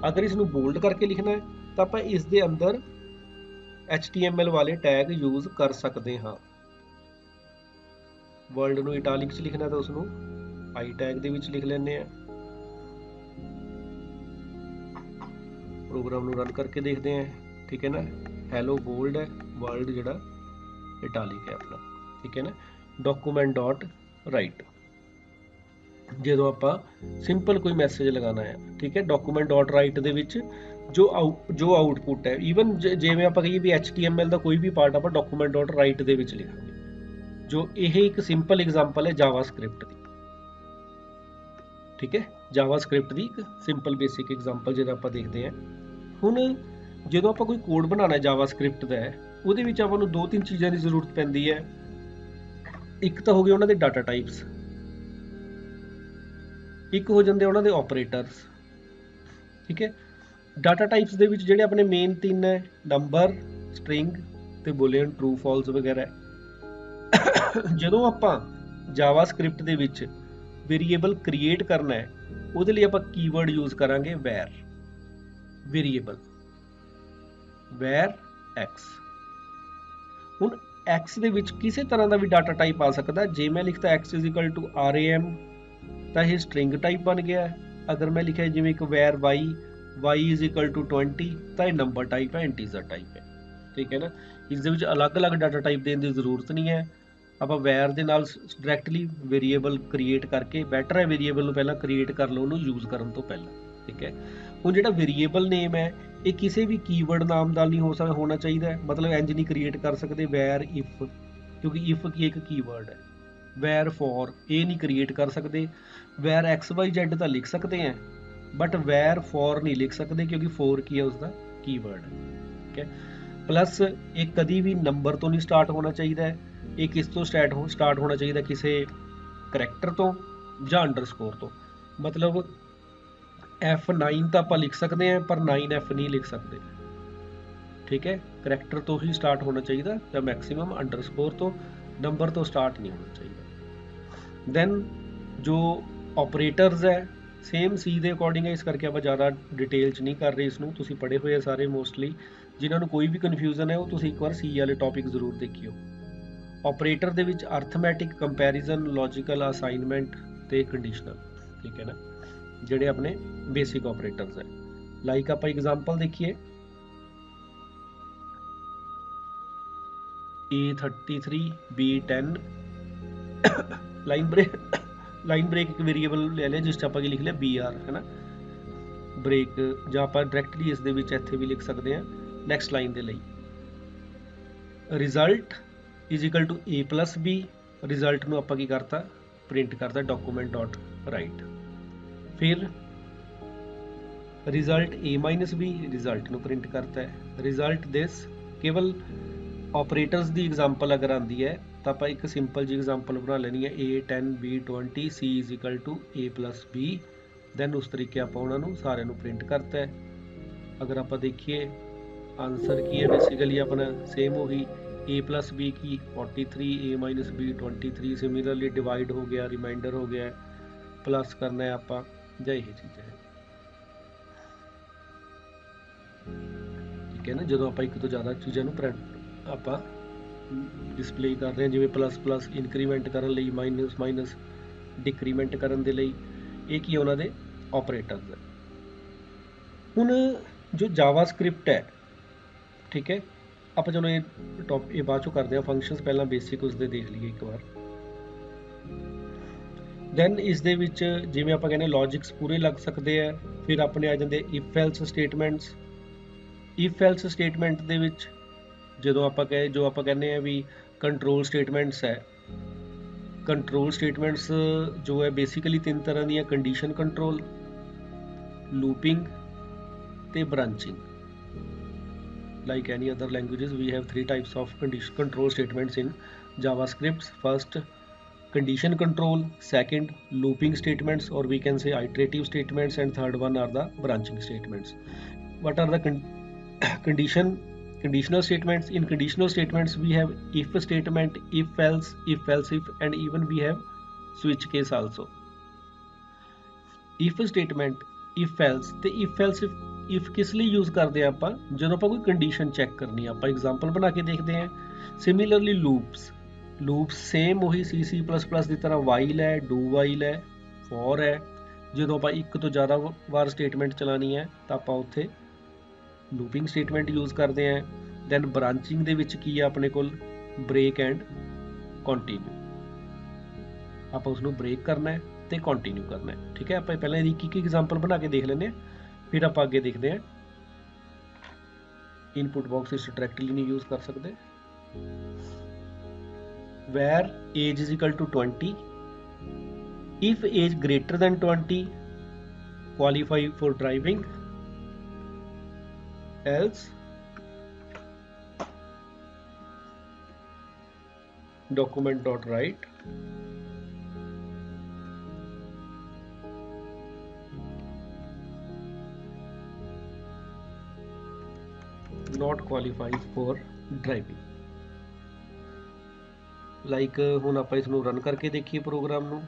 ਅਗਰ ਇਸ ਨੂੰ ਬੋਲਡ ਕਰਕੇ ਲਿਖਣਾ ਹੈ ਤਾਂ ਆਪਾਂ ਇਸ ਦੇ ਅੰਦਰ HTML ਵਾਲੇ ਟੈਗ ਯੂਜ਼ ਕਰ ਸਕਦੇ ਹਾਂ। ਵਰਲਡ ਨੂੰ ਇਟਾਲਿਕ 'ਚ ਲਿਖਣਾ ਤਾਂ ਉਸ ਨੂੰ I ਟੈਗ ਦੇ ਵਿੱਚ ਲਿਖ ਲੈਂਦੇ ਹਾਂ। ਪ੍ਰੋਗਰਾਮ ਨੂੰ ਰਨ ਕਰਕੇ ਦੇਖਦੇ ਹਾਂ, ਠੀਕ ਹੈ ਨਾ। ਹੈਲੋ ਬੋਲਡ ਹੈ, ਵਰਲਡ ਜਿਹੜਾ ਇਟਾਲਿਕ ਹੈ ਆਪਣਾ, ਠੀਕ ਹੈ ਨਾ। document.write ਜਦੋਂ ਆਪਾਂ ਸਿੰਪਲ ਕੋਈ ਮੈਸੇਜ ਲਗਾਉਣਾ ਹੈ, ਠੀਕ ਹੈ। document.write ਦੇ ਵਿੱਚ ਜੋ ਆਊਟਪੁੱਟ ਹੈ, ਈਵਨ ਜਿਵੇਂ ਆਪਾਂ ਕਹੀਏ ਵੀ HTML ਦਾ ਕੋਈ ਵੀ ਪਾਰਟ ਆਪਾਂ document.write ਦੇ ਵਿੱਚ ਲਿਖਾਂਗੇ। ਜੋ ਇਹ ਇੱਕ ਸਿੰਪਲ ਐਗਜ਼ਾਮਪਲ ਹੈ ਜਾਵਾਸਕ੍ਰਿਪਟ ਦੀ, ਠੀਕ ਹੈ। ਜਾਵਾਸਕ੍ਰਿਪਟ ਦੀ ਇੱਕ ਸਿੰਪਲ ਬੇਸਿਕ ਐਗਜ਼ਾਮਪਲ ਜਿਹੜਾ ਆਪਾਂ ਦੇਖਦੇ ਹਾਂ। ਹੁਣ ਜਦੋਂ ਆਪਾਂ ਕੋਈ ਕੋਡ ਬਣਾਉਣਾ ਜਾਵਾਸਕ੍ਰਿਪਟ ਦਾ, ਉਹਦੇ ਵਿੱਚ ਆਪਾਂ ਨੂੰ 2-3 ਚੀਜ਼ਾਂ ਦੀ ਜ਼ਰੂਰਤ ਪੈਂਦੀ ਹੈ। ਇੱਕ ਤਾਂ ਹੋ ਗਏ ਉਹਨਾਂ ਦੇ ਡਾਟਾ ਟਾਈਪਸ, ਇੱਕ ਹੋ ਜਾਂਦੇ ਉਹਨਾਂ ਦੇ ਆਪਰੇਟਰਸ, ਠੀਕ ਹੈ। ਡਾਟਾ ਟਾਈਪਸ ਦੇ ਵਿੱਚ ਜਿਹੜੇ ਆਪਣੇ ਮੇਨ ਤਿੰਨ ਹੈ, ਨੰਬਰ, ਸਟ੍ਰਿੰਗ ਤੇ ਬੂਲੀਅਨ, ਟਰੂ ਫਾਲਸ ਵਗੈਰਾ। ਜਦੋਂ ਆਪਾਂ ਜਾਵਾਸਕ੍ਰਿਪਟ ਦੇ ਵਿੱਚ ਵੇਰੀਏਬਲ ਕ੍ਰੀਏਟ ਕਰਨਾ ਹੈ, ਉਹਦੇ ਲਈ ਆਪਾਂ ਕੀਵਰਡ ਯੂਜ਼ ਕਰਾਂਗੇ ਵੈਰ ਵੇਰੀਏਬਲ, ਵੈਰ ਐਕਸ। ਹੁਣ ਐਕਸ ਦੇ ਵਿੱਚ ਕਿਸੇ ਤਰ੍ਹਾਂ ਦਾ ਵੀ ਡਾਟਾ ਟਾਈਪ ਆ ਸਕਦਾ। ਜੇ ਮੈਂ ਲਿਖਤਾ x RAM ਤਾਂ ਇਹ ਸਟ੍ਰਿੰਗ ਟਾਈਪ ਬਣ ਗਿਆ। ਅਗਰ ਮੈਂ ਲਿਖਿਆ ਜਿਵੇਂ ਇੱਕ ਵੈਰ y 20 ਤਾਂ ਇਹ ਨੰਬਰ ਟਾਈਪ ਹੈ, ਇੰਟੀਜ਼ਰ ਟਾਈਪ ਹੈ। ਠੀਕ ਹੈ ਨਾ। ਇਸ ਦੇ ਵਿੱਚ ਅਲੱਗ-ਅਲੱਗ ਡਾਟਾ ਟਾਈਪ ਦੇਣ ਦੀ ਜ਼ਰੂਰਤ ਨਹੀਂ ਹੈ। ਆਪਾਂ ਵੈਰ ਦੇ ਨਾਲ ਡਾਇਰੈਕਟਲੀ ਵੇਰੀਏਬਲ ਕ੍ਰੀਏਟ ਕਰਕੇ ਬੈਟਰ ਹੈ ਵੇਰੀਏਬਲ ਨੂੰ ਪਹਿਲਾਂ ਕ੍ਰੀਏਟ ਕਰ ਲਓ ਉਹਨੂੰ ਯੂਜ਼ ਕਰਨ ਤੋਂ ਪਹਿਲਾਂ। ਠੀਕ ਹੈ। ਹੁਣ ਜਿਹੜਾ ਵੇਰੀਏਬਲ ਨੇਮ ਹੈ ਇਹ ਕਿਸੇ ਵੀ ਕੀਵਰਡ ਨਾਮ ਦਾ ਨਹੀਂ ਹੋਣਾ ਚਾਹੀਦਾ। ਮਤਲਬ ਇੰਜ ਨਹੀਂ ਕ੍ਰੀਏਟ ਕਰ ਸਕਦੇ ਵੈਰ ਇਫ, ਕਿਉਂਕਿ ਇਫ ਕੀ ਇੱਕ ਕੀਵਰਡ ਹੈ। ਵੈਰ ਫੋਰ ਇਹ ਨਹੀਂ ਕ੍ਰੀਏਟ ਕਰ ਸਕਦੇ। ਵੈਰ XYZ ਤਾਂ ਲਿਖ ਸਕਦੇ हैं ਬਟ ਵੈਰ ਫੋਰ ਨਹੀਂ ਲਿਖ ਸਕਦੇ ਕਿਉਂਕਿ ਫੋਰ ਕੀ ਹੈ ਉਸਦਾ ਕੀਵਰਡ ਹੈ। ਠੀਕ ਹੈ। ਪਲੱਸ ਇਹ ਕਦੀ ਵੀ ਨੰਬਰ ਤੋਂ ਨਹੀਂ ਸਟਾਰਟ ਹੋਣਾ ਚਾਹੀਦਾ। ਇਹ ਕਿਸ ਤੋਂ ਸਟਾਰਟ ਹੋਣਾ ਚਾਹੀਦਾ, ਕਿਸੇ ਕਰੈਕਟਰ ਤੋਂ ਜਾਂ ਅੰਡਰਸਕੋਰ ਤੋਂ। ਮਤਲਬ F9 ਤਾਂ ਆਪਾਂ ਲਿਖ ਸਕਦੇ ਹਾਂ ਪਰ 9F ਨਹੀਂ ਲਿਖ ਸਕਦੇ। ਠੀਕ ਹੈ। ਕਰੈਕਟਰ ਤੋਂ ਹੀ ਸਟਾਰਟ ਹੋਣਾ ਚਾਹੀਦਾ ਜਾਂ ਮੈਕਸਿਮਮ ਅੰਡਰਸਕੋਰ ਤੋਂ, ਨੰਬਰ ਤੋਂ ਸਟਾਰਟ ਨਹੀਂ ਹੋਣਾ ਚਾਹੀਦਾ। ਦੈਨ ਜੋ ਆਪਰੇਟਰਸ ਹੈ ਸੇਮ ਸੀ ਦੇ ਅਕੋਰਡਿੰਗ ਹੈ, ਇਸ ਕਰਕੇ ਆਪਾਂ ਜ਼ਿਆਦਾ ਡਿਟੇਲ 'ਚ ਨਹੀਂ ਕਰ ਰਹੇ ਇਸ ਨੂੰ। ਤੁਸੀਂ ਪੜ੍ਹੇ ਹੋਏ ਆ ਸਾਰੇ ਮੋਸਟਲੀ। ਜਿਨ੍ਹਾਂ ਨੂੰ ਕੋਈ ਵੀ ਕਨਫਿਊਜ਼ਨ ਹੈ ਉਹ ਤੁਸੀਂ ਇੱਕ ਵਾਰ ਸੀ ਵਾਲੇ ਟੌਪਿਕ ਜ਼ਰੂਰ ਦੇਖਿਓ। ਆਪਰੇਟਰ ਦੇ ਵਿੱਚ ਅਰਥਮੈਟਿਕ, ਕੰਪੈਰੀਜ਼ਨ, ਲੌਜੀਕਲ, ਅਸਾਈਨਮੈਂਟ ਤੇ ਕੰਡੀਸ਼ਨਲ। ਠੀਕ ਹੈ ਨਾ, ਜਿਹੜੇ ਆਪਣੇ ਬੇਸਿਕ ਆਪਰੇਟਰਸ ਹੈ। ਲਾਈਕ ਆਪਾਂ ਐਗਜ਼ਾਮਪਲ ਦੇਖੀਏ, A33 B10 ਲਾਈਨ ਬ੍ਰੇਕ ਇੱਕ ਵੇਰੀਏਬਲ ਲੈ ਲਿਆ ਜਿਸ 'ਚ ਆਪਾਂ ਕੀ ਲਿਖ ਲਿਆ BR ਹੈ ਨਾ, ਬ੍ਰੇਕ। ਜਾਂ ਆਪਾਂ ਡਾਇਰੈਕਟਲੀ ਇਸ ਦੇ ਵਿੱਚ ਇੱਥੇ ਵੀ ਲਿਖ ਸਕਦੇ ਹਾਂ ਨੈਕਸਟ ਲਾਈਨ ਦੇ ਲਈ। Result is equal to A plus B। Result ਨੂੰ ਆਪਾਂ ਕੀ ਕਰਤਾ, ਪ੍ਰਿੰਟ ਕਰਤਾ ਡਾਕੂਮੈਂਟ ਡਾਟ ਰਾਈਟ। ਫਿਰ result A minus B, result ਨੂੰ ਪ੍ਰਿੰਟ ਕਰਤਾ ਹੈ। ਰਿਜ਼ਲਟ ਦਿਸ, ਕੇਵਲ ਆਪਰੇਟਰਸ ਦੀ ਐਗਜ਼ਾਮਪਲ ਅਗਰ ਆਉਂਦੀ ਹੈ ਤਾਂ ਆਪਾਂ ਇੱਕ ਸਿੰਪਲ ਜਿਹੀ ਐਗਜ਼ਾਮਪਲ ਬਣਾ ਲੈਣੀ ਹੈ A10 B20 C is equal to A plus B। Then ਉਸ ਤਰੀਕੇ ਆਪਾਂ ਉਹਨਾਂ ਨੂੰ ਸਾਰਿਆਂ ਨੂੰ ਪ੍ਰਿੰਟ ਕਰਤਾ ਹੈ। ਅਗਰ ਆਪਾਂ ਦੇਖੀਏ ਆਂਸਰ ਕੀ ਹੈ, ਬੇਸਿਕਲੀ ਆਪਣਾ ਸੇਮ ਉਹੀ A plus B Ki 43, A minus B 23। Similarly divide ਹੋ ਗਿਆ, ਰਿਮਾਈਂਡਰ ਹੋ ਗਿਆ, ਪਲੱਸ ਕਰਨਾ ਹੈ ਆਪਾਂ, ਜਾਂ ਇਹ ਚੀਜ਼ਾਂ ਹੈ। ਠੀਕ ਹੈ ਨਾ। ਜਦੋਂ ਆਪਾਂ ਇੱਕ ਤੋਂ ਜ਼ਿਆਦਾ ਚੀਜ਼ਾਂ ਨੂੰ ਆਪਾਂ ਡਿਸਪਲੇ ਕਰ ਰਹੇ ਹਾਂ, ਜਿਵੇਂ ਪਲੱਸ ਪਲੱਸ ਇਨਕਰੀਮੈਂਟ ਕਰਨ ਲਈ, ਮਾਈਨਸ ਮਾਈਨਸ ਡਿਕਰੀਮੈਂਟ ਕਰਨ ਦੇ ਲਈ, ਇਹ ਕੀ ਉਹਨਾਂ ਦੇ ਆਪਰੇਟਰਸ ਹੈ। ਹੁਣ ਜੋ ਜਾਵਾਸਕ੍ਰਿਪਟ ਹੈ, ਠੀਕ ਹੈ, ਆਪਾਂ ਚਲੋ ਇਹ ਬਾਅਦ ਚੋਂ ਕਰਦੇ ਹਾਂ ਫੰਕਸ਼ਨਸ, ਪਹਿਲਾਂ ਬੇਸਿਕ ਉਸਦੇ ਦੇਖ ਲਈਏ ਇੱਕ ਵਾਰ। ਦੈਨ ਇਸ ਦੇ ਵਿੱਚ ਜਿਵੇਂ ਆਪਾਂ ਕਹਿੰਦੇ ਲੌਜਿਕਸ ਪੂਰੇ ਲੱਗ ਸਕਦੇ ਆ। ਫਿਰ ਆਪਣੇ ਆ ਜਾਂਦੇ if else statements. If else statement ਦੇ ਵਿੱਚ ਜਦੋਂ ਆਪਾਂ ਜੋ ਆਪਾਂ ਕਹਿੰਦੇ ਆ ਵੀ ਕੰਟਰੋਲ ਸਟੇਟਮੈਂਟਸ ਹੈ। ਕੰਟਰੋਲ ਸਟੇਟਮੈਂਟਸ ਜੋ ਹੈ ਬੇਸਿਕਲੀ ਤਿੰਨ ਤਰ੍ਹਾਂ ਦੀਆਂ, ਕੰਡੀਸ਼ਨ ਕੰਟਰੋਲ, ਲੂਪਿੰਗ ਤੇ branching. Like any other languages, we have three types of control statements in JavaScript. First, condition control. Second, looping statements, or we can say iterative statements. And third one are the branching statements. What are the conditional statements? In conditional statements, we have if statement, if else if, and even we have switch case also. If statement, if else ਤੇ if else if ਕਿਸ ਲਈ use ਕਰਦੇ ਆ ਆਪਾਂ, ਜਦੋਂ ਆਪਾਂ ਕੋਈ condition check ਕਰਨੀ ਆ। ਆਪਾਂ ਐਗਜ਼ਾਮਪਲ ਬਣਾ ਕੇ ਦੇਖਦੇ ਹਾਂ। ਸਿਮਿਲਰਲੀ ਲੂਪਸ ਸੇਮ ਉਹੀ C++ ਦੀ ਤਰ੍ਹਾਂ ਵਾਈਲ ਹੈ, ਡੂ ਵਾਈਲ ਹੈ, ਫੋਰ ਹੈ। ਜਦੋਂ ਆਪਾਂ ਇੱਕ ਤੋਂ ਜ਼ਿਆਦਾ ਵਾਰ ਸਟੇਟਮੈਂਟ ਚਲਾਉਣੀ ਹੈ ਤਾਂ ਆਪਾਂ ਉੱਥੇ ਲੂਪਿੰਗ ਸਟੇਟਮੈਂਟ ਯੂਜ਼ ਕਰਦੇ ਹਾਂ। ਦੈਨ ਬ੍ਰਾਂਚਿੰਗ ਦੇ ਵਿੱਚ ਕੀ ਆ ਆਪਣੇ ਕੋਲ, ਬ੍ਰੇਕ ਐਂਡ ਕੰਟੀਨਿਊ। ਆਪਾਂ ਉਸਨੂੰ ਬ੍ਰੇਕ ਕਰਨਾ ਹੈ ਤੇ ਕੰਟੀਨਿਊ ਕਰਨਾ ਹੈ। ਠੀਕ ਹੈ। ਆਪਾਂ ਪਹਿਲਾਂ ਇਹਦੀ ਇੱਕ ਐਗਜ਼ਾਮਪਲ ਬਣਾ ਕੇ ਦੇਖ ਲੈਂਦੇ ਹਾਂ, ਫਿਰ ਆਪਾਂ ਅੱਗੇ ਦੇਖਦੇ ਹਾਂ। ਇਨਪੁਟ ਬਾਕਸ ਇਸ ਡਾਇਰੈਕਟਲੀ ਨਹੀਂ ਯੂਜ਼ ਕਰ ਸਕਦੇ। where age is equal to 20, if age greater than 20 qualify for driving, else document dot write not qualifies for driving। Like ਹੁਣ ਆਪਾਂ ਇਸ ਨੂੰ ਰਨ ਕਰਕੇ ਦੇਖੀਏ ਪ੍ਰੋਗਰਾਮ ਨੂੰ।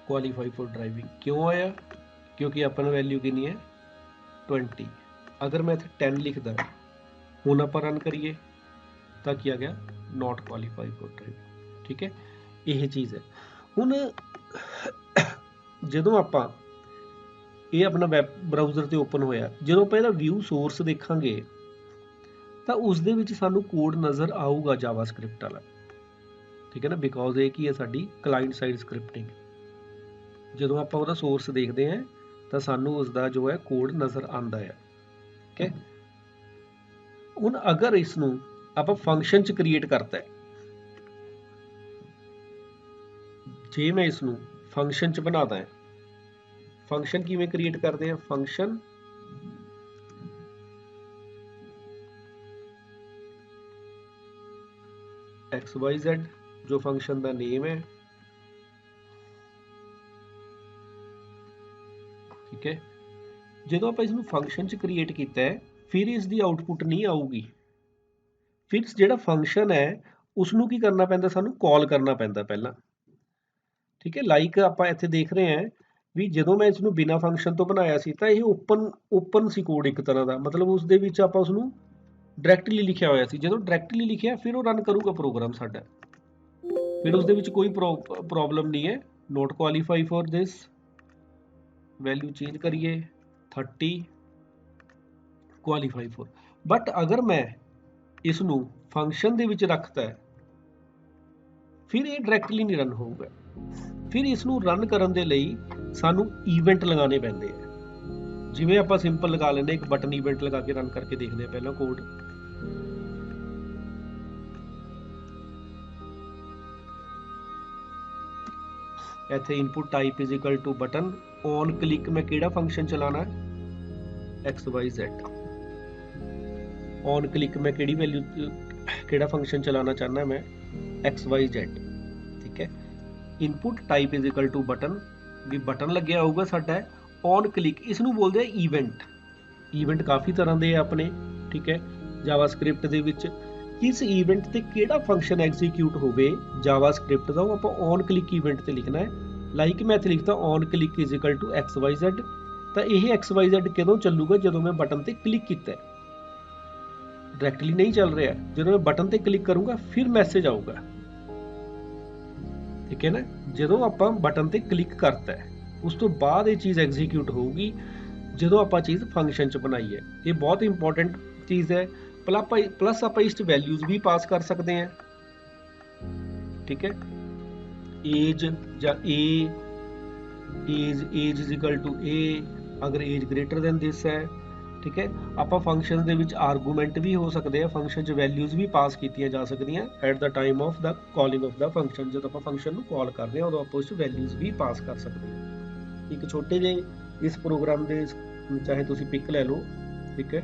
ਕੁਆਲੀਫਾਈ ਫॉर ਡਰਾਈਵਿੰਗ ਕਿਉਂ ਆਇਆ? ਕਿਉਂਕਿ ਆਪਾਂ ਨੂੰ ਵੈਲਿਊ ਕਿੰਨੀ ਹੈ 20। ਅਗਰ ਮੈਂ ਇੱਥੇ 10 ਲਿਖਦਾ ਹੁਣ ਆਪਾਂ ਰਨ ਕਰੀਏ ਤਾਂ ਕੀ ਆ ਗਿਆ ਨੋਟ ਕੁਆਲੀਫਾਈ ਫॉर ਡਰਾਈਵਿੰਗ। ਠੀਕ ਹੈ, ਇਹ ਚੀਜ਼ ਹੈ। ਹੁਣ ਜਦੋਂ ਆਪਾਂ ਇਹ ਆਪਣਾ ਵੈਬ ਬਰਾਊਜ਼ਰ ਤੇ ਓਪਨ ਹੋਇਆ, ਜਦੋਂ ਆਪਾਂ ਇਹਦਾ ਵਿਊ ਸੋਰਸ ਦੇਖਾਂਗੇ ਤਾਂ ਉਸ ਦੇ ਵਿੱਚ ਸਾਨੂੰ ਕੋਡ ਨਜ਼ਰ ਆਊਗਾ ਜਾਵਾਸਕ੍ਰਿਪਟ ਵਾਲਾ। ਠੀਕ ਹੈ ਨਾ, ਬਿਕੋਜ਼ ਇਹ ਕੀ ਹੈ ਸਾਡੀ ਕਲਾਇੰਟ ਸਾਈਡ ਸਕ੍ਰਿਪਟਿੰਗ। ਜਦੋਂ ਆਪਾਂ ਉਹਦਾ ਸੋਰਸ ਦੇਖਦੇ ਹਾਂ ਤਾਂ ਸਾਨੂੰ ਉਸਦਾ ਜੋ ਹੈ ਕੋਡ ਨਜ਼ਰ ਆਉਂਦਾ ਹੈ। ਠੀਕ ਹੈ, ਹੁਣ ਅਗਰ ਇਸ ਨੂੰ ਆਪਾਂ ਫੰਕਸ਼ਨ ਚ ਕ੍ਰੀਏਟ ਕਰਤਾ ਹੈ, ਜੇ ਮੈਂ ਇਸ ਨੂੰ ਫੰਕਸ਼ਨ ਚ ਬਣਾਦਾ ਹੈ, ਫੰਕਸ਼ਨ ਕਿਵੇਂ ਕ੍ਰੀਏਟ ਕਰਦੇ ਆ? ਫੰਕਸ਼ਨ XYZ ਜੋ ਫੰਕਸ਼ਨ ਦਾ ਨੇਮ ਹੈ। ਠੀਕ ਹੈ, ਜਦੋਂ ਆਪਾਂ ਇਸ ਨੂੰ ਫੰਕਸ਼ਨ ਚ ਕ੍ਰੀਏਟ ਕੀਤਾ ਹੈ ਫਿਰ ਇਸ ਦੀ ਆਉਟਪੁੱਟ ਨਹੀਂ ਆਊਗੀ। ਫਿਰ ਜਿਹੜਾ ਫੰਕਸ਼ਨ ਹੈ ਉਸ ਨੂੰ ਕੀ ਕਰਨਾ ਪੈਂਦਾ? ਸਾਨੂੰ ਕਾਲ ਕਰਨਾ ਪੈਂਦਾ ਪਹਿਲਾਂ। ਠੀਕ ਹੈ, ਲਾਈਕ ਆਪਾਂ ਇੱਥੇ ਦੇਖ ਰਹੇ ਹਾਂ ਵੀ ਜਦੋਂ ਮੈਂ ਇਸ ਨੂੰ ਬਿਨਾਂ ਫੰਕਸ਼ਨ ਤੋਂ ਬਣਾਇਆ ਸੀ ਤਾਂ ਇਹ ਓਪਨ ਸੀ ਕੋਡ ਇੱਕ ਤਰ੍ਹਾਂ ਦਾ, ਮਤਲਬ ਉਸ ਦੇ ਵਿੱਚ ਆਪਾਂ ਉਸ ਨੂੰ ਡਾਇਰੈਕਟਲੀ ਲਿਖਿਆ ਹੋਇਆ ਸੀ। ਜਦੋਂ ਡਾਇਰੈਕਟਲੀ ਲਿਖਿਆ ਫਿਰ ਉਹ ਰਨ ਕਰੂਗਾ ਪ੍ਰੋਗਰਾਮ ਸਾਡਾ, ਫਿਰ ਉਸ ਦੇ ਵਿੱਚ ਕੋਈ ਪ੍ਰੋਬਲਮ ਨਹੀਂ ਹੈ। Note qualify for this, value change ਕਰੀਏ 30 ਕੁਆਲੀਫਾਈ ਫॉर। ਬਟ ਅਗਰ ਮੈਂ ਇਸ ਨੂੰ ਫੰਕਸ਼ਨ ਦੇ ਵਿੱਚ ਰੱਖਤਾ ਹੈ ਫਿਰ ਇਹ ਡਾਇਰੈਕਟਲੀ ਨਹੀਂ ਰਨ ਹੋਊਗਾ। ਫਿਰ ਇਸ ਨੂੰ ਰਨ ਕਰਨ ਦੇ ਲਈ ਸਾਨੂੰ ਇਵੈਂਟ ਲਗਾਉਣੇ ਪੈਂਦੇ ਆ। ਜਿਵੇਂ ਆਪਾਂ ਸਿੰਪਲ ਲਗਾ ਲੈਂਦੇ ਇੱਕ ਬਟਨ ਇਵੈਂਟ ਲਗਾ ਕੇ ਰਨ ਕਰਕੇ ਦੇਖਦੇ ਆ ਪਹਿਲਾਂ ਕੋਡ। ਇੱਥੇ input type is equal to button, on click ਮੈਂ ਕਿਹੜਾ ਫੰਕਸ਼ਨ ਚਲਾਣਾ XYZ, ਔਨ ਕਲਿੱਕ ਮੈਂ ਕਿਹੜੀ ਵੈਲਿਊ ਕਿਹੜਾ ਫੰਕਸ਼ਨ ਚਲਾਣਾ ਚਾਹੁੰਦਾ ਮੈਂ XYZ। ਠੀਕ ਹੈ, input type is equal to button, ਵੀ ਬਟਨ ਲੱਗਿਆ ਹੋਊਗਾ ਸਾਡਾ। ਔਨ ਕਲਿੱਕ ਇਸ ਨੂੰ ਬੋਲਦੇ ਆ ਇਵੈਂਟ। ਇਵੈਂਟ ਕਾਫੀ ਤਰ੍ਹਾਂ ਦੇ ਆ ਆਪਣੇ। ਠੀਕ ਹੈ, ਜਾਵਾਸਕ੍ਰਿਪਟ ਦੇ ਵਿੱਚ ਕਿਸ ਇਵੈਂਟ ਤੇ ਕਿਹੜਾ ਫੰਕਸ਼ਨ ਐਗਜ਼ੀਕਿਊਟ ਹੋਵੇ ਜਾਵਾਸਕ੍ਰਿਪਟ ਦਾ, ਉਹ ਆਪਾਂ ਔਨ ਕਲਿੱਕ ਇਵੈਂਟ ਤੇ ਲਿਖਣਾ ਹੈ। ਲਾਈਕ ਮੈਂ ਇੱਥੇ ਲਿਖਤਾ on click is equal to XYZ, ਤਾਂ ਇਹ XYZ ਕਦੋਂ ਚੱਲੂਗਾ? ਜਦੋਂ ਮੈਂ ਬਟਨ ਤੇ ਕਲਿੱਕ ਕੀਤਾ। ਡਾਇਰੈਕਟਲੀ ਨਹੀਂ ਚੱਲ ਰਿਹਾ, ਜਦੋਂ ਮੈਂ ਬਟਨ ਤੇ ਕਲਿੱਕ ਕਰੂੰਗਾ ਫਿਰ ਮੈਸੇਜ ਆਊਗਾ। ਠੀਕ ਹੈ ਨਾ, ਜਦੋਂ ਆਪਾਂ ਬਟਨ ਤੇ ਕਲਿੱਕ ਕਰਤਾ ਹੈ ਉਸ ਤੋਂ ਬਾਅਦ ਇਹ ਚੀਜ਼ ਐਗਜ਼ੀਕਿਊਟ ਹੋਊਗੀ ਜਦੋਂ ਆਪਾਂ ਚੀਜ਼ ਫੰਕਸ਼ਨ ਚ ਬਣਾਈ ਹੈ। ਇਹ ਬਹੁਤ ਇੰਪੋਰਟੈਂਟ ਚੀਜ਼ ਹੈ। ਪਲੱਸ ਆਪਾਂ ਇਸ ਚ ਵੈਲਿਊਜ਼ ਵੀ ਪਾਸ ਕਰ ਸਕਦੇ ਹਾਂ। ਠੀਕ ਹੈ, ਏਜ ਜਾਂ ਏਜ ਇਜ਼ ਇਕੁਅਲ ਟੂ ਅਗਰ ਏਜ ਗ੍ਰੇਟਰ ਦੈਨ ਦਿਸ ਹੈ। ਠੀਕ ਹੈ, ਆਪਾਂ ਫੰਕਸ਼ਨ ਦੇ ਵਿੱਚ ਆਰਗੂਮੈਂਟ ਵੀ ਹੋ ਸਕਦੇ ਆ, ਫੰਕਸ਼ਨ 'ਚ ਵੈਲਿਊਜ਼ ਵੀ ਪਾਸ ਕੀਤੀਆਂ ਜਾ ਸਕਦੀਆਂ at the time of the calling of the function. ਜਦੋਂ ਆਪਾਂ ਫੰਕਸ਼ਨ ਨੂੰ ਕਾਲ ਕਰਦੇ ਹਾਂ ਉਦੋਂ ਆਪਾਂ ਉਸ 'ਚ ਵੈਲਿਊਜ਼ ਵੀ ਪਾਸ ਕਰ ਸਕਦੇ ਹਾਂ। ਇੱਕ ਛੋਟੇ ਜਿਹੇ ਇਸ ਪ੍ਰੋਗਰਾਮ ਦੇ ਚਾਹੇ ਤੁਸੀਂ ਪਿਕ ਲੈ ਲਓ। ਠੀਕ ਹੈ,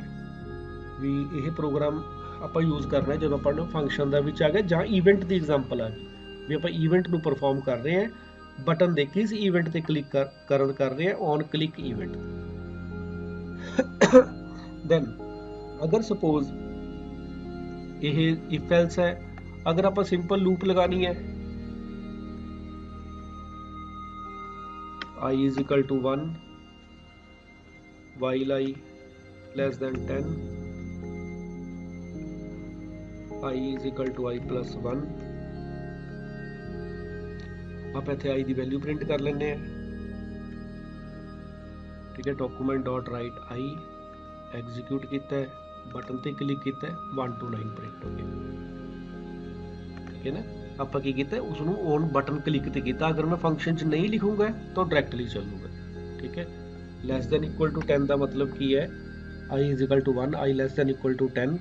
ਵੀ ਇਹ ਪ੍ਰੋਗਰਾਮ ਆਪਾਂ ਯੂਜ਼ ਕਰਨਾ ਜਦੋਂ ਆਪਾਂ ਨੂੰ ਫੰਕਸ਼ਨ ਦਾ ਵਿੱਚ ਆ ਗਿਆ ਜਾਂ ਈਵੈਂਟ ਦੀ ਐਗਜ਼ਾਮਪਲ ਆ ਗਈ ਵੀ ਆਪਾਂ ਈਵੈਂਟ ਨੂੰ ਪਰਫਾਰਮ ਕਰ ਰਹੇ ਹਾਂ, ਬਟਨ ਦੇ ਕਿਸ ਈਵੈਂਟ ਤੇ ਕਲਿੱਕ ਕਰ ਰਹੇ ਹਾਂ ਔਨ ਕਲਿੱਕ ਈਵੈਂਟ। then अगर सपोज ये if else है, अगर आप सिंपल लूप लगानी है I is equal to 1 while I less than 10, I is equal to I plus 1। आप इत्थे I की वैल्यू प्रिंट कर लेने। ठीक है, document dot right I execute किया है, बटन पे क्लिक किया है, 1 to 9 प्रिंट हो गया। ठीक है ना, ਆਪਾਂ ਕੀ ਕੀਤਾ ਉਸ ਨੂੰ ਔਨ ਬਟਨ ਕਲਿੱਕ ਤੇ ਕੀਤਾ। ਅਗਰ ਮੈਂ ਫੰਕਸ਼ਨ 'ਚ ਨਹੀਂ ਲਿਖੂੰਗਾ ਤਾਂ ਡਾਇਰੈਕਟਲੀ ਚੱਲੂਗਾ। ਠੀਕ ਹੈ, ਲੈਸ ਦੈਨ ਇਕੁਅਲ ਟੂ 10 ਦਾ ਮਤਲਬ ਕੀ ਹੈ? I is equal to 1, I less than equal to 10,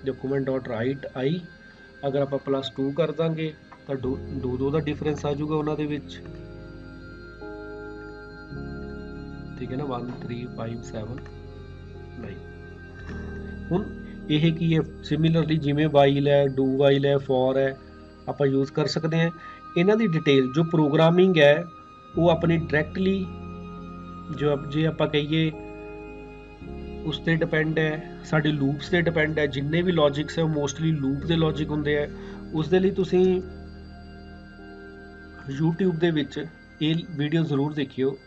document dot right I। ਅਗਰ ਆਪਾਂ +2 ਕਰ ਦਾਂਗੇ ਤਾਂ ਦੋ ਦਾ ਡਿਫਰੈਂਸ ਆ ਜਾਊਗਾ ਉਹਨਾਂ ਦੇ ਵਿੱਚ। ਠੀਕ ਹੈ ਨਾ, 1 3 5 7 9। ਹੁਣ ਇਹ ਕੀ ਹੈ? ਸਿਮਿਲਰਲੀ ਜਿਵੇਂ ਵਾਈਲ ਹੈ, ਡੂ ਵਾਈਲ ਹੈ, ਫੋਰ ਹੈ, ਆਪਾਂ ਯੂਜ਼ ਕਰ ਸਕਦੇ ਹਾਂ। ਇਹਨਾਂ ਦੀ ਡਿਟੇਲ ਜੋ ਪ੍ਰੋਗਰਾਮਿੰਗ ਹੈ ਉਹ ਆਪਣੀ ਡਾਇਰੈਕਟਲੀ ਜੋ ਜੇ ਆਪਾਂ ਕਹੀਏ ਉਸ ਤੇ ਡਿਪੈਂਡ ਹੈ, ਸਾਡੇ ਲੂਪਸ ਤੇ ਡਿਪੈਂਡ ਹੈ। ਜਿੰਨੇ ਵੀ ਲੌਜਿਕਸ ਹੈ ਉਹ ਮੋਸਟਲੀ ਲੂਪ ਦੇ ਲੌਜਿਕ ਹੁੰਦੇ ਆ। ਉਸ ਦੇ ਲਈ ਤੁਸੀਂ YouTube ਦੇ ਵਿੱਚ ਇਹ ਵੀਡੀਓ ਜ਼ਰੂਰ ਦੇਖਿਓ।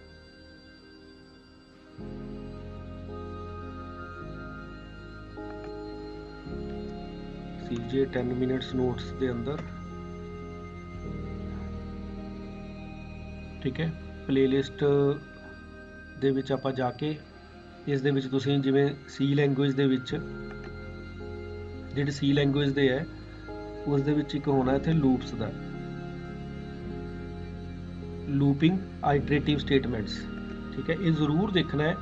CJ 10 ਮਿੰਟਸ ਨੋਟਸ ਦੇ ਅੰਦਰ, ਠੀਕ ਹੈ, ਪਲੇਲਿਸਟ ਦੇ ਵਿੱਚ ਆਪਾਂ ਜਾ ਕੇ ਇਸ ਦੇ ਵਿੱਚ ਤੁਸੀਂ ਜਿਵੇਂ C ਲੈਂਗੁਏਜ ਦੇ ਵਿੱਚ ਜਿਹੜੇ C ਲੈਂਗੁਏਜ ਦੇ ਹੈ ਉਸ ਦੇ ਵਿੱਚ ਇੱਕ ਹੋਣਾ ਇੱਥੇ ਲੂਪਸ ਦਾ, ਲੂਪਿੰਗ ਆਈਟਰੇਟਿਵ ਸਟੇਟਮੈਂਟਸ, ਠੀਕ ਹੈ। ਇਹ ਜ਼ਰੂਰ ਦੇਖਣਾ ਹੈ,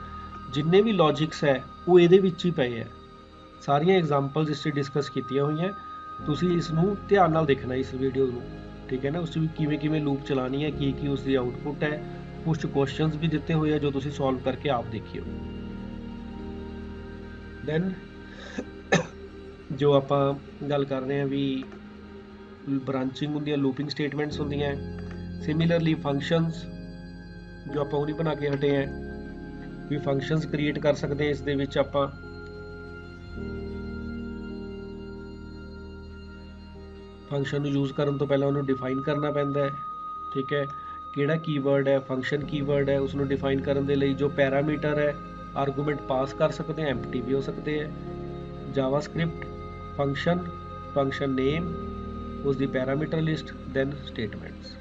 ਜਿੰਨੇ ਵੀ ਲੌਜਿਕਸ ਹੈ ਉਹ ਇਹਦੇ ਵਿੱਚ ਹੀ ਪਏ ਹੈ। ਸਾਰੀਆਂ ਐਗਜ਼ਾਮਪਲਸ ਇਸ 'ਚ ਡਿਸਕਸ ਕੀਤੀਆਂ ਹੋਈਆਂ, ਤੁਸੀਂ ਇਸ ਨੂੰ ਧਿਆਨ ਨਾਲ ਦੇਖਣਾ ਇਸ ਵੀਡੀਓ ਨੂੰ, ਠੀਕ ਹੈ ਨਾ। ਉਸ 'ਚ ਵੀ ਕਿਵੇਂ ਕਿਵੇਂ ਲੂਪ ਚਲਾਉਣੀ ਹੈ, ਕੀ ਉਸ ਦੀ ਆਊਟਪੁੱਟ ਹੈ, ਕੁਛ ਕੁਐਸਚਨਸ ਵੀ ਦਿੱਤੇ ਹੋਏ ਆ ਜੋ ਤੁਸੀਂ ਸੋਲਵ ਕਰਕੇ ਆਪ ਦੇਖਿਓ। ਦੈਨ ਜੋ ਆਪਾਂ ਗੱਲ ਕਰ ਰਹੇ ਹਾਂ ਵੀ ਬ੍ਰਾਂਚਿੰਗ ਹੁੰਦੀ ਹੈ, ਲੂਪਿੰਗ ਸਟੇਟਮੈਂਟਸ ਹੁੰਦੀਆਂ। ਸਿਮਿਲਰਲੀ ਫੰਕਸ਼ਨਸ ਜੋ ਆਪਾਂ ਉਹਦੀ ਬਣਾ ਕੇ ਹਟੇ ਹਾਂ ਵੀ ਫੰਕਸ਼ਨਸ ਕ੍ਰੀਏਟ ਕਰ ਸਕਦੇ ਹਾਂ। ਇਸ ਦੇ ਵਿੱਚ ਆਪਾਂ ਫੰਕਸ਼ਨ ਨੂੰ ਯੂਜ਼ ਕਰਨ ਤੋਂ ਪਹਿਲਾਂ ਉਹਨੂੰ ਡਿਫਾਈਨ ਕਰਨਾ ਪੈਂਦਾ ਹੈ, ਠੀਕ ਹੈ। ਕਿਹੜਾ ਕੀਵਰਡ ਹੈ, ਫੰਕਸ਼ਨ ਕੀਵਰਡ ਹੈ, ਉਸਨੂੰ ਡਿਫਾਈਨ ਕਰਨ ਦੇ ਲਈ ਜੋ ਪੈਰਾਮੀਟਰ ਹੈ ਆਰਗੂਮੈਂਟ ਪਾਸ ਕਰ ਸਕਦੇ ਹਾਂ, ਐਮਪਟੀ ਵੀ ਹੋ ਸਕਦੇ ਹੈ। ਜਾਵਾਸਕ੍ਰਿਪਟ ਫੰਕਸ਼ਨ, ਫੰਕਸ਼ਨ ਨੇਮ, ਉਸ ਦੀ ਪੈਰਾਮੀਟਰ ਲਿਸਟ, ਦੈਨ ਸਟੇਟਮੈਂਟਸ।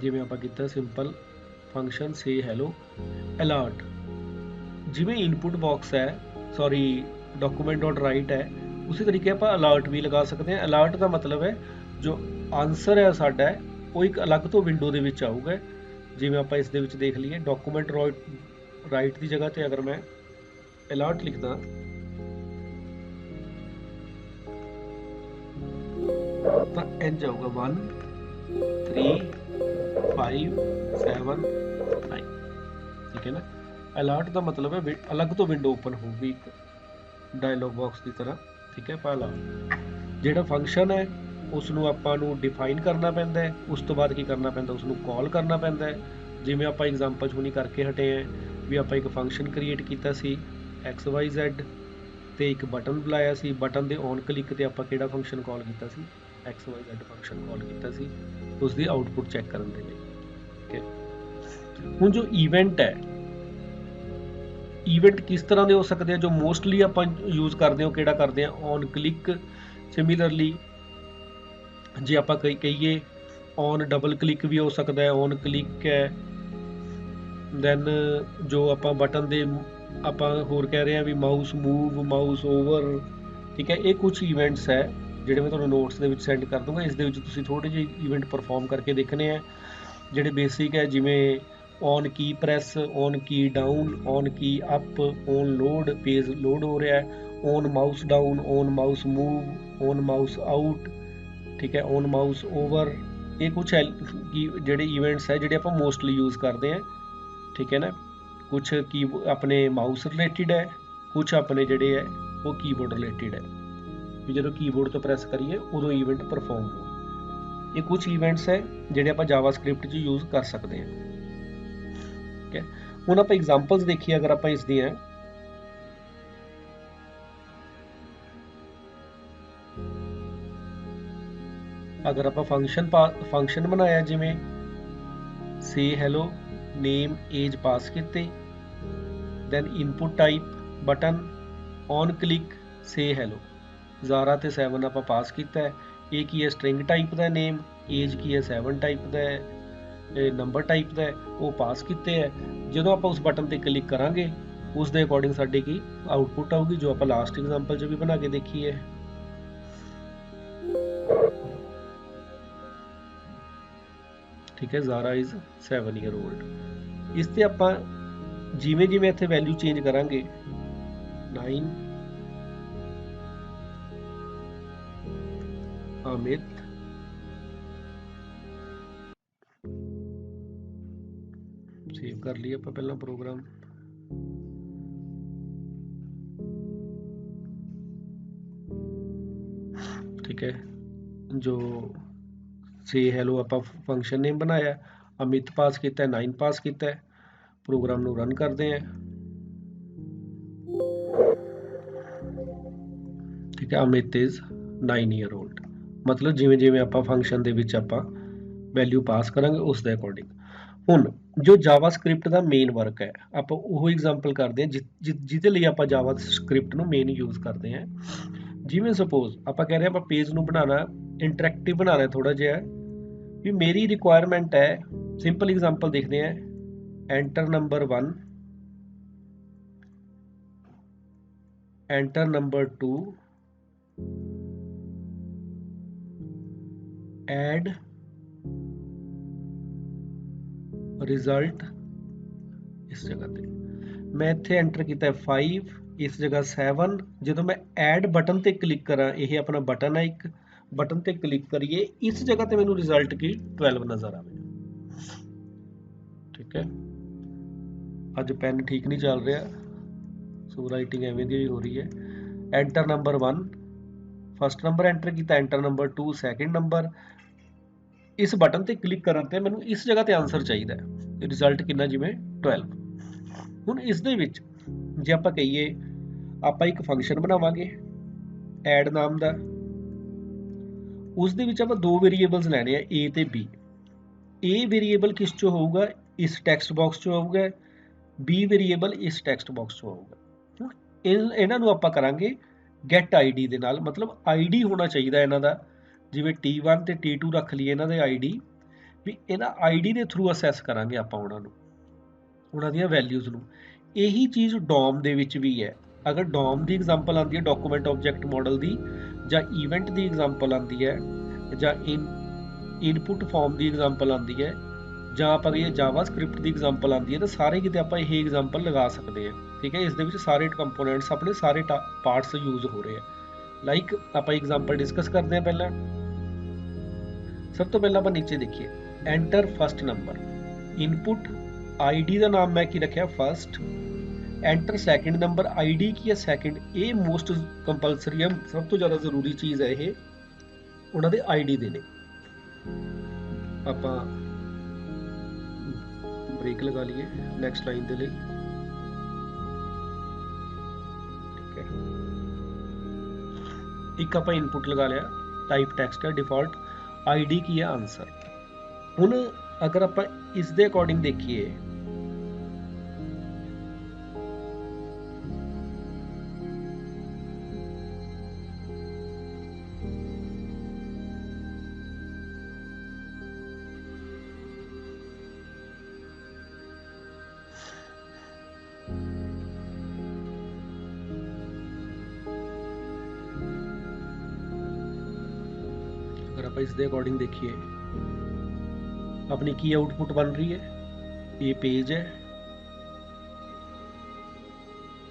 ਜਿਵੇਂ ਆਪਾਂ ਕੀਤਾ ਸਿੰਪਲ ਫੰਕਸ਼ਨ ਸੇ ਹੈਲੋ ਅਲਰਟ, ਜਿਵੇਂ ਇਨਪੁਟ ਬਾਕਸ ਹੈ, ਸੌਰੀ ਡਾਕੂਮੈਂਟ ਡਾਟ ਰਾਈਟ ਹੈ, ਉਸੇ ਤਰੀਕੇ ਆਪਾਂ ਅਲਰਟ ਵੀ ਲਗਾ ਸਕਦੇ ਹਾਂ। ਅਲਰਟ ਦਾ ਮਤਲਬ ਹੈ ਜੋ ਆਨਸਰ ਹੈ ਸਾਡਾ ਉਹ ਇੱਕ ਅਲੱਗ ਤੋਂ ਵਿੰਡੋ ਦੇ ਵਿੱਚ ਆਊਗਾ। ਜਿਵੇਂ ਆਪਾਂ ਇਸ ਦੇ ਵਿੱਚ ਦੇਖ ਲਈਏ ਡਾਕੂਮੈਂਟ ਰਾਈਟ ਦੀ ਜਗ੍ਹਾ ਤੇ ਅਗਰ ਮੈਂ ਅਲਰਟ ਲਿਖਦਾ ਤਾਂ ਇੰਝ ਆਊਗਾ 1 3 5 7 9, ਠੀਕ ਹੈ ਨਾ। ਅਲਰਟ ਦਾ ਮਤਲਬ ਹੈ ਅਲੱਗ ਤੋਂ ਵਿੰਡੋ ਓਪਨ ਹੋਊਗੀ ਇੱਕ ਡਾਇਲੌਗ ਬਾਕਸ ਦੀ ਤਰ੍ਹਾਂ, ਠੀਕ ਹੈ। ਪਹਿਲਾ ਜਿਹੜਾ ਫੰਕਸ਼ਨ ਹੈ ਉਸ ਨੂੰ ਆਪਾਂ ਨੂੰ ਡਿਫਾਈਨ ਕਰਨਾ ਪੈਂਦਾ ਹੈ, ਉਸ ਤੋਂ ਬਾਅਦ ਕੀ ਕਰਨਾ ਪੈਂਦਾ, ਉਸ ਨੂੰ ਕਾਲ ਕਰਨਾ ਪੈਂਦਾ ਹੈ। ਜਿਵੇਂ ਆਪਾਂ ਐਗਜ਼ਾਮਪਲ 'ਚ ਹੁਣੀ ਕਰਕੇ ਹਟੇ ਹੈ ਵੀ ਆਪਾਂ ਇੱਕ ਫੰਕਸ਼ਨ ਕ੍ਰੀਏਟ ਕੀਤਾ ਸੀ XYZ ਤੇ ਇੱਕ ਬਟਨ ਬੁਲਾਇਆ ਸੀ। ਬਟਨ ਦੇ ਔਨ ਕਲਿੱਕ ਤੇ ਆਪਾਂ ਕਿਹੜਾ ਫੰਕਸ਼ਨ ਕਾਲ ਕੀਤਾ ਸੀ, XYZ ਫੰਕਸ਼ਨ ਕਾਲ ਕੀਤਾ ਸੀ ਉਸ ਦੀ ਆਊਟਪੁੱਟ ਚੈੱਕ ਕਰਨ ਦੇ ਲਈ, ਠੀਕ ਹੈ। ਹੁਣ ਜੋ ਇਵੈਂਟ ਹੈ, ਇਵੈਂਟ ਕਿਸ ਤਰ੍ਹਾਂ ਦੇ ਹੋ ਸਕਦੇ ਆ ਜੋ ਮੋਸਟਲੀ ਆਪਾਂ ਯੂਜ਼ ਕਰਦੇ ਹਾਂ, ਉਹ ਕਿਹੜਾ ਕਰਦੇ ਹਾਂ, ਔਨ ਕਲਿੱਕ। ਸਿਮਿਲਰਲੀ ਜੇ ਆਪਾਂ ਕਹੀਏ ਔਨ ਡਬਲ ਕਲਿੱਕ ਵੀ ਹੋ ਸਕਦਾ ਹੈ, ਔਨ ਕਲਿੱਕ ਹੈ। ਦੈਨ ਜੋ ਆਪਾਂ ਬਟਨ ਦੇ ਆਪਾਂ ਹੋਰ ਕਹਿ ਰਹੇ ਹਾਂ ਵੀ ਮਾਊਸ ਮੂਵ, ਮਾਊਸ ਓਵਰ, ਠੀਕ ਹੈ। ਇਹ ਕੁਝ ਇਵੈਂਟਸ ਹੈ ਜਿਹੜੇ ਮੈਂ ਤੁਹਾਨੂੰ ਨੋਟਸ ਦੇ ਵਿੱਚ ਸੈਂਡ ਕਰ ਦੂੰਗਾ। ਇਸ ਦੇ ਵਿੱਚ ਤੁਸੀਂ ਥੋੜ੍ਹੇ ਜਿਹੇ ਇਵੈਂਟ ਪਰਫਾਰਮ ਕਰਕੇ ਦੇਖਣੇ ਆ ਜਿਹੜੇ ਬੇਸਿਕ ਹੈ, ਜਿਵੇਂ on Ki press, on Ki down, on Ki up, on load, page load ਹੋ ਰਿਹਾ ਹੈ, on mouse down, on mouse move, on mouse out, ਠੀਕ ਹੈ, ਔਨ ਮਾਊਸ ਓਵਰ। ਇਹ ਕੁਛ ਜਿਹੜੇ ਇਵੈਂਟਸ ਹੈ ਜਿਹੜੇ ਆਪਾਂ ਮੋਸਟਲੀ ਯੂਜ਼ ਕਰਦੇ ਹਾਂ, ਠੀਕ ਹੈ ਨਾ। ਕੁਛ ਕੀ ਆਪਣੇ ਮਾਊਸ ਰਿਲੇਟਿਡ ਹੈ, ਕੁਛ ਆਪਣੇ ਜਿਹੜੇ ਹੈ ਉਹ ਕੀਬੋਰਡ ਰਿਲੇਟਿਡ ਹੈ ਵੀ ਜਦੋਂ ਕੀਬੋਰਡ ਤੋਂ ਪ੍ਰੈਸ ਕਰੀਏ ਉਦੋਂ ਇਵੈਂਟ ਪਰਫਾਰਮ ਹੋ। ਇਹ ਕੁਛ ਇਵੈਂਟਸ ਹੈ ਜਿਹੜੇ ਆਪਾਂ ਜਾਵਾਸਕ੍ਰਿਪਟ 'ਚ ਯੂਜ਼ ਕਰ ਸਕਦੇ ਹਾਂ, ਠੀਕ ਹੈ। ਹੁਣ ਆਪਾਂ ਐਗਜ਼ਾਮਪਲਸ ਦੇਖੀਏ ਅਗਰ ਆਪਾਂ ਇਸ ਦੀਆਂ, ਅਗਰ ਆਪਾਂ ਫੰਕਸ਼ਨ ਬਣਾਇਆ ਜਿਵੇਂ ਸੇ ਹੈਲੋ ਨੇਮ ਏਜ ਪਾਸ ਕੀਤੇ, then input type button, on click say hello, Zara ਤੇ 7 ਆਪਾਂ ਪਾਸ ਕੀਤਾ ਹੈ। ਇਹ ਕੀ ਹੈ, ਸਟ੍ਰਿੰਗ ਟਾਈਪ ਦਾ ਨੇਮ, ਏਜ ਕੀ ਹੈ 7 ਟਾਈਪ ਦਾ ਹੈ, ਨੰਬਰ ਟਾਈਪ ਦਾ ਹੈ, ਉਹ ਪਾਸ ਕੀਤੇ ਹੈ। ਜਦੋਂ ਆਪਾਂ ਉਸ ਬਟਨ ਤੇ ਕਲਿੱਕ ਕਰਾਂਗੇ ਉਸ ਦੇ ਅਕੋਰਡਿੰਗ ਸਾਡੀ ਕੀ ਆਊਟਪੁੱਟ ਆਊਗੀ, ਜੋ ਆਪਾਂ ਲਾਸਟ ਐਗਜ਼ਾਮਪਲ 'ਚ ਵੀ ਬਣਾ ਕੇ ਦੇਖੀ ਹੈ, ਠੀਕ ਹੈ। ਜ਼ਾਰਾ ਇਜ਼ 7 ਈਅਰ ਓਲਡ। ਇਸ ਤੇ ਆਪਾਂ ਜਿਵੇਂ ਜਿਵੇਂ ਇੱਥੇ ਵੈਲਿਊ ਚੇਂਜ ਕਰਾਂਗੇ 9 ਅਮਿਤ, ਸੇਵ ਕਰ ਲਈਏ ਆਪਾਂ ਪਹਿਲਾਂ ਪ੍ਰੋਗਰਾਮ, ਠੀਕ ਹੈ। जो ਸੇ ਹੈਲੋ ਆਪਾਂ ਫੰਕਸ਼ਨ ਨੇਮ ਬਣਾਇਆ, ਅਮਿਤ ਪਾਸ ਕੀਤਾ, 9 ਪਾਸ ਕੀਤਾ, ਪ੍ਰੋਗਰਾਮ ਨੂੰ ਰਨ ਕਰਦੇ ਹਾਂ। ਠੀਕ ਹੈ, ਅਮਿਤ ਇਜ਼ 9 ਈਅਰ ਓਲਡ। ਮਤਲਬ ਜਿਵੇਂ ਜਿਵੇਂ ਆਪਾਂ ਫੰਕਸ਼ਨ ਦੇ ਵਿੱਚ ਆਪਾਂ ਵੈਲਿਊ ਪਾਸ ਕਰਾਂਗੇ ਉਸ ਦੇ ਅਕੋਰਡਿੰਗ। ਹੁਣ ਜੋ ਜਾਵਾ ਸਕ੍ਰਿਪਟ ਦਾ ਮੇਨ ਵਰਕ ਹੈ, ਆਪਾਂ ਉਹ ਐਗਜ਼ਾਮਪਲ ਕਰਦੇ ਹਾਂ ਜਿਹਦੇ ਲਈ ਆਪਾਂ ਜਾਵਾ ਸਕ੍ਰਿਪਟ ਨੂੰ ਮੇਨ ਯੂਜ਼ ਕਰਦੇ ਹਾਂ। ਜਿਵੇਂ ਸਪੋਜ਼ ਆਪਾਂ ਕਹਿ ਰਹੇ ਆਪਾਂ ਪੇਜ ਨੂੰ ਬਣਾਉਣਾ ਇੰਟਰੈਕਟਿਵ ਬਣਾਉਣਾ ਥੋੜਾ ਜਿਹਾ, ਵੀ ਮੇਰੀ ਰਿਕੁਆਇਰਮੈਂਟ ਹੈ, ਸਿੰਪਲ ਐਗਜ਼ਾਮਪਲ ਦੇਖਦੇ ਹਾਂ। Enter number 1, enter number 2, add result. ਇਸ ਜਗ੍ਹਾ ਤੇ ਮੈਂ ਇੱਥੇ ਐਂਟਰ ਕੀਤਾ 5, ਇਸ ਜਗ੍ਹਾ 7। ਜਦੋਂ ਮੈਂ ਐਡ ਬਟਨ ਤੇ ਕਲਿੱਕ ਕਰਾਂ, ਇਹ ਆਪਣਾ ਬਟਨ ਹੈ ਇੱਕ, ਬਟਨ ਤੇ ਕਲਿੱਕ ਕਰੀਏ, ਇਸ ਜਗ੍ਹਾ ਤੇ ਮੈਨੂੰ ਰਿਜ਼ਲਟ ਕੀ 12 ਨਜ਼ਰ ਆਵੇ। ਠੀਕ ਹੈ, ਅੱਜ ਪੈਨ ਠੀਕ ਨਹੀਂ ਚੱਲ ਰਿਹਾ, ਸੋ ਰਾਈਟਿੰਗ ਐਵੇਂ ਦੀ ਹੋ ਰਹੀ ਹੈ। Enter number 1 first number enter ਕੀਤਾ, ਐਂਟਰ ਨੰਬਰ 2 ਸੈਕਿੰਡ ਨੰਬਰ। ਇਸ ਬਟਨ ਤੇ ਕਲਿੱਕ ਕਰਨ ਤੇ ਮੈਨੂੰ ਇਸ ਜਗ੍ਹਾ ਤੇ ਆਨਸਰ ਚਾਹੀਦਾ ਹੈ, ਰਿਜ਼ਲਟ ਕਿੰਨਾ, ਜਿਵੇਂ 12। ਹੁਣ ਇਸ ਦੇ ਵਿੱਚ ਜੇ ਆਪਾਂ ਕਹੀਏ ਆਪਾਂ ਇੱਕ ਫੰਕਸ਼ਨ ਬਣਾਵਾਂਗੇ ਐਡ ਨਾਮ ਦਾ, ਉਸ ਦੇ ਵਿੱਚ ਆਪਾਂ ਦੋ ਵੇਰੀਏਬਲਸ ਲੈਣੇ ਆ A ਤੇ B। A ਵੇਰੀਏਬਲ ਕਿਸ ਚੋਂ ਹੋਊਗਾ, ਇਸ ਟੈਕਸਟ ਬਾਕਸ ਚੋਂ ਹੋਊਗਾ, B ਵੇਰੀਏਬਲ ਇਸ ਟੈਕਸਟ ਬਾਕਸ ਚੋਂ ਹੋਊਗਾ। ਹੁਣ ਇਹਨਾਂ ਨੂੰ ਆਪਾਂ ਕਰਾਂਗੇ ਗੈਟ ID ਦੇ ਨਾਲ, ਮਤਲਬ ID ਹੋਣਾ ਚਾਹੀਦਾ ਇਹਨਾਂ ਦਾ, ਜਿਵੇਂ T1 ਤੇ T2 ਰੱਖ ਲਈਏ ਇਹਨਾਂ ਦੇ ID, ਵੀ ਇਹਨਾਂ ID ਦੇ ਥਰੂ ਅਸੈਸ ਕਰਾਂਗੇ ਆਪਾਂ ਉਹਨਾਂ ਦੀਆਂ ਵੈਲਿਊਜ਼ ਨੂੰ। ਇਹੀ ਚੀਜ਼ ਡੋਮ ਦੇ ਵਿੱਚ ਵੀ ਹੈ। ਅਗਰ ਡੋਮ ਦੀ ਐਗਜ਼ਾਮਪਲ ਆਉਂਦੀ ਹੈ ਡਾਕੂਮੈਂਟ ਆਬਜੈਕਟ ਮਾਡਲ ਦੀ, ਜਾਂ ਇਵੈਂਟ ਦੀ ਐਗਜ਼ਾਮਪਲ ਆਉਂਦੀ ਹੈ, ਜਾਂ ਇਨਪੁਟ ਫਾਰਮ ਦੀ ਐਗਜ਼ਾਮਪਲ ਆਉਂਦੀ ਹੈ, ਜਾਂ ਆਪਾਂ ਕਹੀਏ ਜਾਵਾ ਸਕ੍ਰਿਪਟ ਦੀ ਐਗਜ਼ਾਮਪਲ ਆਉਂਦੀ ਹੈ, ਤਾਂ ਸਾਰੇ ਕਿਤੇ ਆਪਾਂ ਇਹ ਐਗਜ਼ਾਮਪਲ ਲਗਾ ਸਕਦੇ ਹਾਂ। ਠੀਕ ਹੈ, ਇਸ ਦੇ ਵਿੱਚ ਸਾਰੇ ਕੰਪੋਨੈਂਟਸ ਆਪਣੇ ਸਾਰੇ ਪਾਰਟਸ ਯੂਜ਼ ਹੋ ਰਹੇ ਆ। ਲਾਈਕ ਆਪਾਂ ਐਗਜ਼ਾਮਪਲ ਡਿਸਕਸ ਕਰਦੇ ਹਾਂ। ਪਹਿਲਾਂ ਸਭ ਤੋਂ ਪਹਿਲਾਂ ਆਪਾਂ ਨੀਚੇ ਦੇਖੀਏ, enter first number, input ID ਦਾ ਨਾਮ ਮੈਂ ਕੀ ਰੱਖਿਆ first, enter second number, ID ਕੀ ਹੈ ਸੈਕਿੰਡ। ਇਹ ਮੋਸਟ ਕੰਪਲਸਰੀ ਹੈ, ਸਭ ਤੋਂ ਜ਼ਿਆਦਾ ਜ਼ਰੂਰੀ ਚੀਜ਼ ਹੈ ਇਹ, ਉਹਨਾਂ ਦੇ ID ਦੇਣੇ। ਆਪਾਂ ਬ੍ਰੇਕ ਲਗਾ ਲਈਏ ਨੈਕਸਟ ਲਾਈਨ ਦੇ ਲਈ। ਠੀਕ ਹੈ, ਇੱਕ ਆਪਾਂ ਇਨਪੁਟ ਲਗਾ ਲਿਆ, ਟਾਈਪ ਟੈਕਸਟ ਹੈ, ਡਿਫਾਲਟ ID ਕੀ ਹੈ ਆਨਸਰ। ਹੁਣ ਅਗਰ ਆਪਾਂ ਇਸ ਦੇ ਅਕੋਰਡਿੰਗ ਦੇਖੀਏ, ਅਗਰ ਆਪਾਂ ਇਸ ਦੇ ਅਕੋਰਡਿੰਗ ਦੇਖੀਏ ਆਪਣੀ ਕੀ ਆਊਟਪੁੱਟ ਬਣ ਰਹੀ ਹੈ, ਇਹ ਪੇਜ ਹੈ,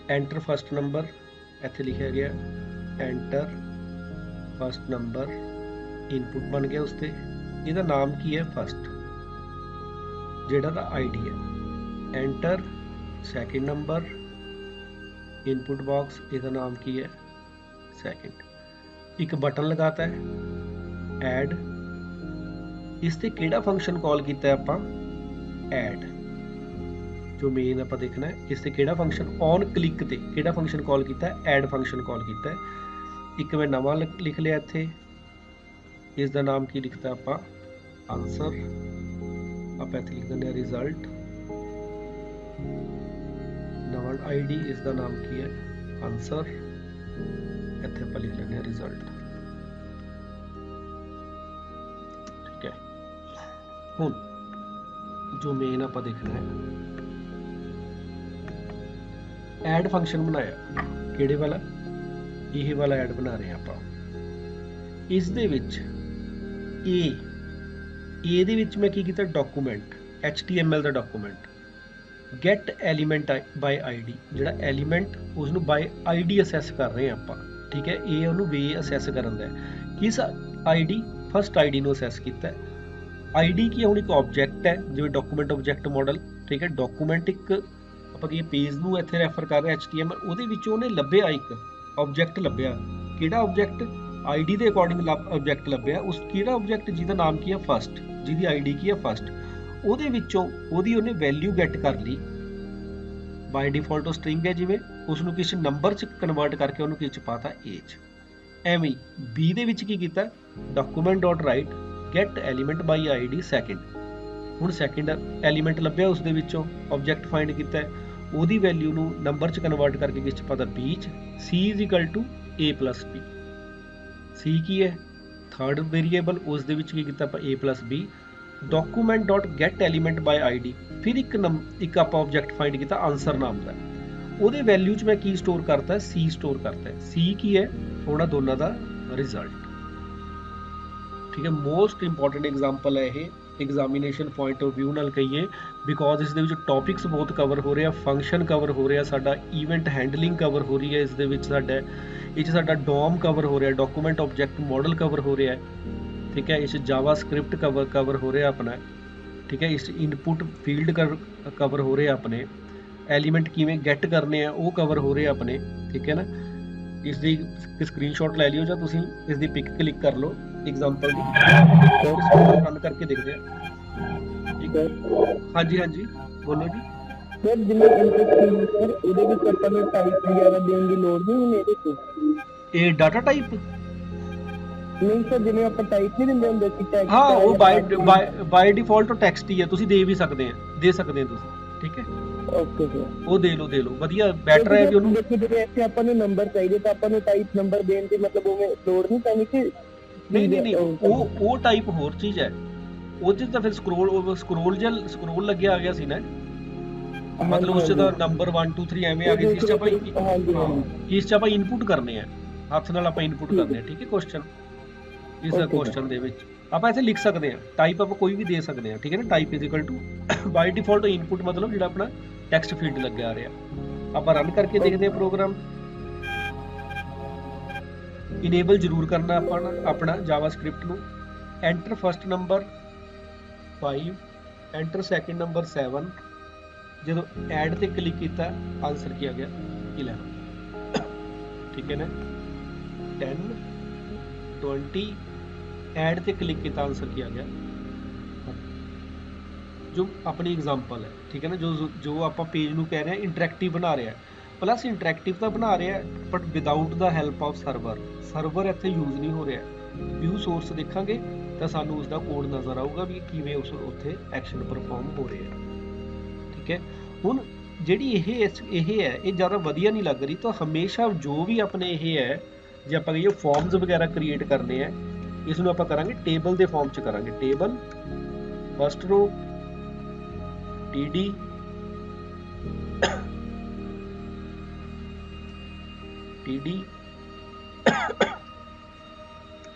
ਐਂਟਰ ਫਸਟ ਨੰਬਰ, ਇੱਥੇ ਲਿਖਿਆ ਗਿਆ ਐਂਟਰ ਫਸਟ ਨੰਬਰ, ਇਨਪੁਟ ਬਣ ਗਿਆ ਉਸ ਤੇ, ਇਹਦਾ ਨਾਮ ਕੀ ਹੈ ਫਸਟ, ਜਿਹੜਾ ਦਾ ID ਹੈ, enter second number, input box, ਇਹਦਾ ਨਾਮ ਕੀ ਹੈ ਸੈਕਿੰਡ। ਇੱਕ ਬਟਨ ਲਗਾਤਾ ਹੈ ਐਡ, ਇਸ ਤੇ ਕਿਹੜਾ ਫੰਕਸ਼ਨ ਕਾਲ ਕੀਤਾ ਆਪਾਂ, ਐਡ, ਜੋ ਮੇਨ ਆਪਾਂ ਦੇਖਣਾ ਹੈ ਇਸ ਤੇ ਕਿਹੜਾ ਫੰਕਸ਼ਨ, ਔਨ ਕਲਿੱਕ ਤੇ ਕਿਹੜਾ ਫੰਕਸ਼ਨ ਕਾਲ ਕੀਤਾ, ਐਡ ਫੰਕਸ਼ਨ ਕਾਲ ਕੀਤਾ। ਇੱਕ ਮੈਂ ਨਵਾਂ ਲਿਖ ਲਿਆ ਇੱਥੇ, ਇਸ ਦਾ ਨਾਮ ਕੀ ਲਿਖਤਾ ਆਪਾਂ ਆਨਸਰ, ਆਪਾਂ ਇੱਥੇ ਲਿਖ ਦਿੰਦੇ ਹਾਂ ਰਿਜ਼ਲਟ, ਨਵਾਂ ID, ਇਸ ਦਾ ਨਾਮ ਕੀ ਹੈ ਆਨਸਰ, ਇੱਥੇ ਆਪਾਂ ਲਿਖ ਲੈਂਦੇ ਹਾਂ ਰਿਜ਼ਲਟ। ਠੀਕ ਹੈ, ਹੁਣ ਜੋ ਮੇਨ ਆਪਾਂ ਦੇਖਣਾ ਹੈ, ਐਡ ਫੰਕਸ਼ਨ ਬਣਾਇਆ, ਕਿਹੜੇ ਵਾਲਾ, ਇਹ ਵਾਲਾ ਐਡ ਬਣਾ ਰਹੇ ਆਪਾਂ। ਇਸ ਦੇ ਵਿੱਚ A ਦੇ ਵਿੱਚ ਮੈਂ ਕੀ ਕੀਤਾ, ਡਾਕੂਮੈਂਟ HTML ਦਾ ਡਾਕੂਮੈਂਟ, ਗੈਟ ਐਲੀਮੈਂਟ ਬਾਈ ID, ਜਿਹੜਾ ਐਲੀਮੈਂਟ ਉਸ ਨੂੰ ਬਾਈ ID ਅਸੈਸ ਕਰ ਰਹੇ ਹਾਂ ਆਪਾਂ। ਠੀਕ ਹੈ, ਇਹ ਉਹਨੂੰ ਵੇ ਅਸੈਸ ਕਰਨ ਦਾ, ਕਿਸ ID, ਫਸਟ ID ਨੂੰ ਅਸੈਸ ਕੀਤਾ। ID ਕੀ ਹੈ, ਹੁਣ ਇੱਕ ਆਬਜੈਕਟ ਹੈ, ਜਿਵੇਂ ਡਾਕੂਮੈਂਟ ਆਬਜੈਕਟ ਮਾਡਲ। ਠੀਕ ਹੈ, ਡਾਕੂਮੈਂਟ ਇੱਕ ਆਪਾਂ ਕੀ ਪੇਜ ਨੂੰ ਇੱਥੇ ਰੈਫਰ ਕਰ ਰਹੇ HTML, ਉਹਦੇ ਵਿੱਚ ਉਹਨੇ ਲੱਭਿਆ ਇੱਕ ਆਬਜੈਕਟ ਲੱਭਿਆ, ਕਿਹੜਾ ਆਬਜੈਕਟ, ਆਈਡੀ ਦੇ ਅਕੋਰਡਿੰਗ ਆਬਜੈਕਟ ਲੱਭਿਆ, ਉਸ ਕਿਹੜਾ ਆਬਜੈਕਟ ਜਿਹਦਾ ਨਾਮ ਕੀ ਹੈ ਫਸਟ, ਜਿਹਦੀ ਆਈਡੀ ਕੀ ਹੈ ਫਸਟ, ਉਹਦੇ ਵਿੱਚੋਂ ਉਹਦੀ ਉਹਨੇ ਵੈਲਿਊ ਗੈਟ ਕਰ ਲਈ। ਬਾਈ ਡਿਫਾਲਟ ਉਹ ਸਟ੍ਰਿੰਗ ਹੈ ਜਿਵੇਂ, ਉਸ ਨੂੰ ਕਿਸੇ ਨੰਬਰ 'ਚ ਕਨਵਰਟ ਕਰਕੇ ਉਹਨੂੰ ਕਿਸ 'ਚ ਪਾਤਾ ਏਜ। ਐਵੇਂ ਹੀ ਬੀ ਦੇ ਵਿੱਚ ਕੀ ਕੀਤਾ, document dot write get element by ID second. ਹੁਣ ਸੈਕਿੰਡ ਐਲੀਮੈਂਟ ਲੱਭਿਆ ਉਸ ਦੇ ਵਿੱਚੋਂ, ਆਬਜੈਕਟ ਫਾਈਂਡ ਕੀਤਾ, ਉਹਦੀ ਵੈਲਿਊ ਨੂੰ ਨੰਬਰ 'ਚ ਕਨਵਰਟ ਕਰਕੇ ਕਿਸ 'ਚ ਪਾਤਾ ਬੀ 'ਚ। C is equal to a plus b. C ਕੀ ਹੈ ਥਰਡ ਵੇਰੀਏਬਲ, ਉਸ ਦੇ ਵਿੱਚ ਕੀ ਕੀਤਾ ਆਪਾਂ a plus b. Document dot get element by ID, ਫਿਰ ਇੱਕ ਆਪਾਂ ਆਬਜੈਕਟ ਫਾਈਂਡ ਕੀਤਾ ਆਨਸਰ ਨਾਮ ਦਾ, ਉਹਦੇ ਵੈਲਿਊ 'ਚ ਮੈਂ ਕੀ ਸਟੋਰ ਕਰਤਾ, ਸੀ ਸਟੋਰ ਕਰਤਾ। ਸੀ ਕੀ ਹੈ ਉਹਨਾਂ ਦੋਨਾਂ ਦਾ ਰਿਜ਼ਲਟ। ਠੀਕ ਹੈ, ਮੋਸਟ ਇੰਪੋਰਟੈਂਟ ਐਗਜ਼ਾਮਪਲ ਹੈ ਇਹ ਐਗਜ਼ਾਮੀਨੇਸ਼ਨ ਪੁਆਇੰਟ ਆਫ ਵਿਊ ਨਾਲ ਕਹੀਏ, ਬਿਕੋਜ਼ ਇਸ ਦੇ ਵਿੱਚ ਟੌਪਿਕਸ ਬਹੁਤ ਕਵਰ ਹੋ ਰਹੇ ਆ, ਫੰਕਸ਼ਨ ਕਵਰ ਹੋ ਰਿਹਾ ਸਾਡਾ, ਈਵੈਂਟ ਹੈਂਡਲਿੰਗ ਕਵਰ ਹੋ ਰਹੀ ਹੈ ਇਸ ਦੇ ਵਿੱਚ ਸਾਡਾ, ਇਹ 'ਚ ਸਾਡਾ ਡੋਮ ਕਵਰ ਹੋ ਰਿਹਾ, ਡਾਕੂਮੈਂਟ ਆਬਜੈਕਟ ਮਾਡਲ ਕਵਰ ਹੋ ਰਿਹਾ, ਠੀਕ ਹੈ, ਇਸ 'ਚ ਜਾਵਾ ਸਕ੍ਰਿਪਟ ਕਵਰ ਹੋ ਰਿਹਾ ਆਪਣਾ, ਠੀਕ ਹੈ, ਇਸ 'ਚ ਇਨਪੁਟ ਫੀਲਡ ਕਵਰ ਹੋ ਰਹੇ ਆਪਣੇ, ਐਲੀਮੈਂਟ ਕਿਵੇਂ ਗੈਟ ਕਰਨੇ ਆ ਉਹ ਕਵਰ ਹੋ ਰਹੇ ਆਪਣੇ, ਠੀਕ ਹੈ ਨਾ। ਇਸ ਦੀ ਸਕਰੀਨਸ਼ਾਟ ਲੈ ਲਿਓ ਜਾਂ ਤੁਸੀਂ ਇਸ ਦੀ ਪਿਕ ਕਲਿੱਕ ਕਰ ਲਓ ਐਗਜ਼ਾਮਪਲ ਦੀ, ਰਨ ਕਰਕੇ ਦੇਖਦੇ ਆ। ਠੀਕ ਹੈ, ਹਾਂਜੀ ਹਾਂਜੀ ਬੋਲੋ ਜੀ। ਸਰ ਜਿਵੇਂ ਇਨਪੁਟ ਫੀਲਡ ਸਰ ਇਹਦੇ ਵਿੱਚ ਆਪਾਂ ਨੂੰ ਟਾਈਪ ਵਗੈਰਾ ਦੇਣ ਦੀ ਲੋੜ ਨਹੀਂ ਹੁੰਦੀ ਇਹਦੇ 'ਚ? ਇਹ ਡਾਟਾ ਟਾਈਪ ਨਹੀਂ ਸਰ, ਜਿਵੇਂ ਆਪਾਂ ਟਾਈਪ ਨਹੀਂ ਦਿੰਦੇ ਹੁੰਦੇ ਸੀ ਟੈਕਸਟ, ਹਾਂ ਉਹ ਬਾਈ ਡਿਫਾਲਟ ਟੈਕਸਟ ਹੀ ਹੈ, ਤੁਸੀਂ ਦੇ ਵੀ ਸਕਦੇ ਆ, ਦੇ ਸਕਦੇ ਆ ਤੁਸੀਂ, ਠੀਕ ਹੈ। ਓਕੇ ਸਰ, ਉਹ ਦੇ ਲਓ ਵਧੀਆ, ਬੈਟਰ ਹੈ ਕਿ ਉਹਨੂੰ ਦੇਖੋ ਜਿਵੇਂ ਇੱਥੇ ਆਪਾਂ ਨੂੰ ਨੰਬਰ ਚਾਹੀਦੇ ਤਾਂ ਆਪਾਂ ਨੂੰ ਟਾਈਪ ਨੰਬਰ ਦੇਣ ਦੀ ਮਤਲਬ ਉਵੇਂ ਲੋੜ ਨਹੀਂ ਪੈਣੀ ਕਿ ਨਹੀਂ ਉਹ ਟਾਈਪ ਹੋਰ ਚੀਜ਼ ਹੈ, ਉਹ 'ਚ ਤਾਂ ਫਿਰ ਸਕਰੋਲ ਲੱਗਿਆ ਆ ਗਿਆ ਸੀ ਨਾ, ਮਤਲਬ ਉਸ 'ਚ ਤਾਂ ਨੰਬਰ 1 2 3 ਐਵੇਂ ਆ ਗਈ ਸੀ, ਇਸ 'ਚ ਆਪਾਂ ਇਨਪੁਟ ਕਰਨੇ ਆ, ਹੱਥ ਨਾਲ ਆਪਾਂ ਇਨਪੁਟ ਕਰਨੇ ਆ, ਠੀਕ ਹੈ। ਕੁਐਸਚਨ ਇਸ ਕੁਐਸਚਨ ਦੇ ਵਿੱਚ ਆਪਾਂ ਇੱਥੇ ਲਿਖ ਸਕਦੇ ਆ, ਟਾਈਪ ਆਪਾਂ ਕੋਈ ਵੀ ਦੇ ਸਕਦੇ ਆ, ਠੀਕ ਹੈ ਨਾ। Type is equal to by default input, ਮਤਲਬ ਜਿਹੜਾ ਆਪਣਾ ਟੈਕਸਟ ਫੀਲਡ ਲੱਗਿਆ ਆ ਰਿਹਾ। ਆਪਾਂ ਰਨ ਕਰਕੇ ਦੇਖਦੇ ਆ ਪ੍ਰੋਗਰਾਮ। ਇਨੇਬਲ ਜ਼ਰੂਰ ਕਰਨਾ ਆਪਾਂ ਆਪਣਾ ਜਾਵਾ ਸਕ੍ਰਿਪਟ ਨੂੰ। Enter first number 5, enter second number 7, ਜਦੋਂ ਐਡ ਤੇ ਕਲਿੱਕ ਕੀਤਾ ਆਨਸਰ ਕੀ ਆ ਗਿਆ 11, ਠੀਕ ਹੈ ਨਾ। 10 20 ਐਡ ਤੇ ਕਲਿੱਕ ਕੀਤਾ ਆਨਸਰ ਕੀ ਆ ਗਿਆ, ਜੋ ਆਪਣੀ ਐਗਜ਼ਾਮਪਲ ਹੈ, ਠੀਕ ਹੈ ਨਾ। ਜੋ ਆਪਾਂ ਪੇਜ ਨੂੰ ਕਹਿ ਰਹੇ ਹਾਂ ਇੰਟਰੈਕਟਿਵ ਬਣਾ ਰਿਹਾ, ਪਲੱਸ ਇੰਟਰੈਕਟਿਵ ਤਾਂ ਬਣਾ ਰਿਹਾ but without the help of server ਇੱਥੇ ਯੂਜ਼ ਨਹੀਂ ਹੋ ਰਿਹਾ। ਵਿਊ ਸੋਰਸ ਦੇਖਾਂਗੇ ਤਾਂ ਸਾਨੂੰ ਉਸਦਾ ਕੋਡ ਨਜ਼ਰ ਆਊਗਾ ਵੀ ਕਿਵੇਂ ਉੱਥੇ ਐਕਸ਼ਨ ਪਰਫਾਰਮ ਹੋ ਰਿਹਾ, ਠੀਕ ਹੈ। ਹੁਣ ਜਿਹੜੀ ਇਹ ਹੈ ਇਹ ਜ਼ਿਆਦਾ ਵਧੀਆ ਨਹੀਂ ਲੱਗ ਰਹੀ, ਤਾਂ ਹਮੇਸ਼ਾ ਜੋ ਵੀ ਆਪਣੇ ਇਹ ਹੈ, ਜੇ ਆਪਾਂ ਕਹੀਏ ਫਾਰਮਸ ਵਗੈਰਾ ਕ੍ਰੀਏਟ ਕਰਨੇ ਆ, ਇਸ ਨੂੰ ਆਪਾਂ ਕਰਾਂਗੇ ਟੇਬਲ ਦੇ ਫਾਰਮ 'ਚ ਕਰਾਂਗੇ। ਟੇਬਲ ਫਸਟ ਰੋ ਟੀਡੀ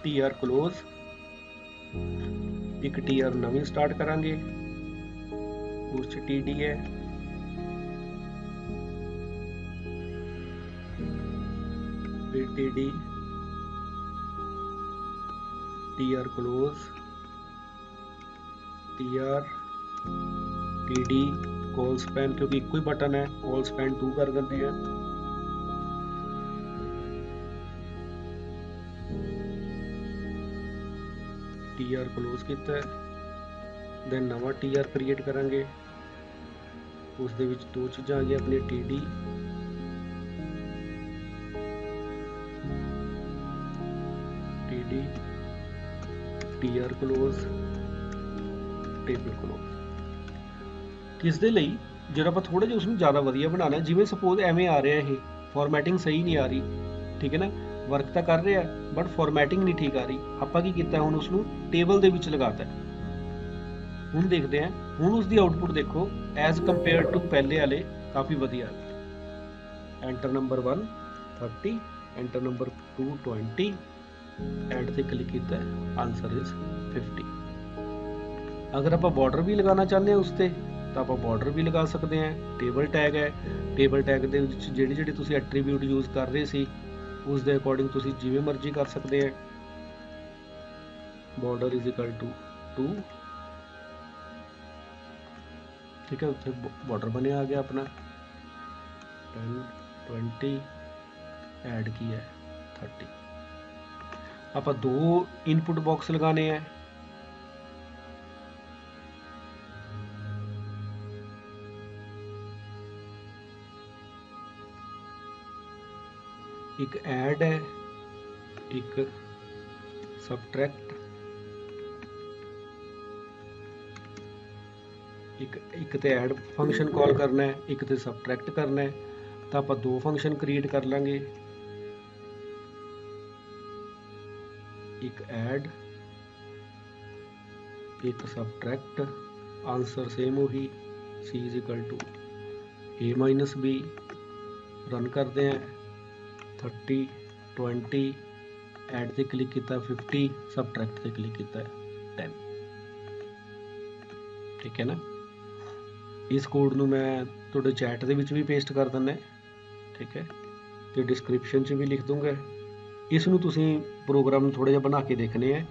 ਟੀਆਰ ਕਲੋਜ਼, ਇੱਕ ਟੀਆਰ ਨਵੀਂ ਸਟਾਰਟ ਕਰਾਂਗੇ, ਉਸ 'ਚ ਟੀਡੀ ਹੈ, ਫਿਰ TD TR close, TR TD ਕੋਲ ਸਪੈਨ, ਕਿਉਂਕਿ ਇੱਕੋ ਹੀ ਬਟਨ ਹੈ, ਕੋਲ ਸਪੈਨ 2 ਕਰ ਦਿੰਦੇ ਆ। ਟੀਆਰ ਕਲੋਜ਼ ਕੀਤਾ, ਦੈਨ ਨਵਾਂ ਟੀਆਰ ਕ੍ਰੀਏਟ ਕਰਾਂਗੇ, ਉਸ ਦੇ ਵਿੱਚ ਦੋ ਚੀਜ਼ਾਂ ਆ ਗਈਆਂ ਆਪਣੀ TD TR close, table close. ਕਿਸ ਦੇ ਲਈ, ਜਦੋਂ ਆਪਾਂ ਥੋੜਾ ਜਿਹਾ ਉਸਨੂੰ ਜ਼ਿਆਦਾ ਵਧੀਆ ਬਣਾਉਣਾ, ਜਿਵੇਂ ਸਪੋਜ਼ ਐਵੇਂ ਆ ਰਿਹਾ, ਇਹ ਫਾਰਮੈਟਿੰਗ ਸਹੀ ਨਹੀਂ ਆ ਰਹੀ, ਠੀਕ ਹੈ ਨਾ, ਵਰਕ ਤਾਂ ਕਰ ਰਿਹਾ ਬਟ ਫਾਰਮੈਟਿੰਗ ਨਹੀਂ ਠੀਕ ਆ ਰਹੀ। ਆਪਾਂ ਕੀ ਕੀਤਾ, ਹੁਣ ਉਸਨੂੰ ਟੇਬਲ ਦੇ ਵਿੱਚ ਲਗਾਤਾ। ਹੁਣ ਦੇਖਦੇ ਹਾਂ, ਹੁਣ ਉਸਦੀ ਆਊਟਪੁੱਟ ਦੇਖੋ ਐਜ਼ ਕੰਪੇਅਰ ਟੂ ਪਹਿਲੇ ਵਾਲੇ ਕਾਫੀ ਵਧੀਆ। Enter number 1 30, enter number 2 20, add ਤੇ ਕਲਿੱਕ ਕੀਤਾ, ਆਨਸਰ ਇਜ਼ 50। ਅਗਰ ਆਪਾਂ ਬਾਰਡਰ ਵੀ ਲਗਾਉਣਾ ਚਾਹੁੰਦੇ ਹਾਂ ਉਸ ਤੇ ਤਾਂ ਆਪਾਂ ਬਾਰਡਰ ਵੀ ਲਗਾ ਸਕਦੇ ਹਾਂ। ਟੇਬਲ ਟੈਗ ਹੈ, ਟੇਬਲ ਟੈਗ ਦੇ ਵਿੱਚ ਜਿਹੜੇ ਤੁਸੀਂ ਐਟਰੀਬਿਊਟ ਯੂਜ਼ ਕਰ ਰਹੇ ਸੀ ਉਸ ਦੇ ਅਕੋਰਡਿੰਗ ਤੁਸੀਂ ਜਿਵੇਂ ਮਰਜ਼ੀ ਕਰ ਸਕਦੇ ਆ। ਬਾਰਡਰ ਇਜ਼ ਇਕੁਅਲ ਟੂ 2, ਠੀਕ ਹੈ, ਉੱਥੇ ਬਾਰਡਰ ਬਣਿਆ ਆ ਗਿਆ ਆਪਣਾ। 10 20 ਐਡ ਕੀ ਹੈ 30। ਆਪਾਂ 2 ਇਨਪੁਟ ਬਾਕਸ ਲਗਾਣੇ ਆ। ਇੱਕ ਐਡ ਹੈ, ਇੱਕ ਸਬਟਰੈਕਟ, ਇੱਕ ਤੇ ਐਡ ਫੰਕਸ਼ਨ ਕਾਲ ਕਰਨਾ ਹੈ, ਇੱਕ ਤੇ ਸਬਟਰੈਕਟ ਕਰਨਾ ਹੈ। ਤਾਂ ਆਪਾਂ 2 ਫੰਕਸ਼ਨ ਕ੍ਰੀਏਟ ਕਰ ਲਾਂਗੇ, ਇੱਕ ਐਡ, ਇੱਕ ਸਬਟਰੈਕਟ। ਆਂਸਰ ਸੇਮ ਉਹੀ, c = a - b। ਰਨ ਕਰਦੇ ਹਾਂ। 30 20 ਐਡ ਤੇ ਕਲਿੱਕ ਕੀਤਾ 50, ਸਬਟਰੈਕਟ ਤੇ ਕਲਿੱਕ ਕੀਤਾ 10। ਠੀਕ ਹੈ ਨਾ। ਇਸ ਕੋਡ ਨੂੰ ਮੈਂ ਤੁਹਾਡੇ ਚੈਟ ਦੇ ਵਿੱਚ ਵੀ ਪੇਸਟ ਕਰ ਦਿੰਦਾ, ਠੀਕ ਹੈ, ਤੇ ਡਿਸਕ੍ਰਿਪਸ਼ਨ 'ਚ ਵੀ ਲਿਖ ਦੂੰਗਾ। ਇਸ ਨੂੰ ਤੁਸੀਂ ਪ੍ਰੋਗਰਾਮ ਨੂੰ ਥੋੜ੍ਹਾ ਜਿਹਾ ਬਣਾ ਕੇ ਦੇਖਣੇ ਹੈ,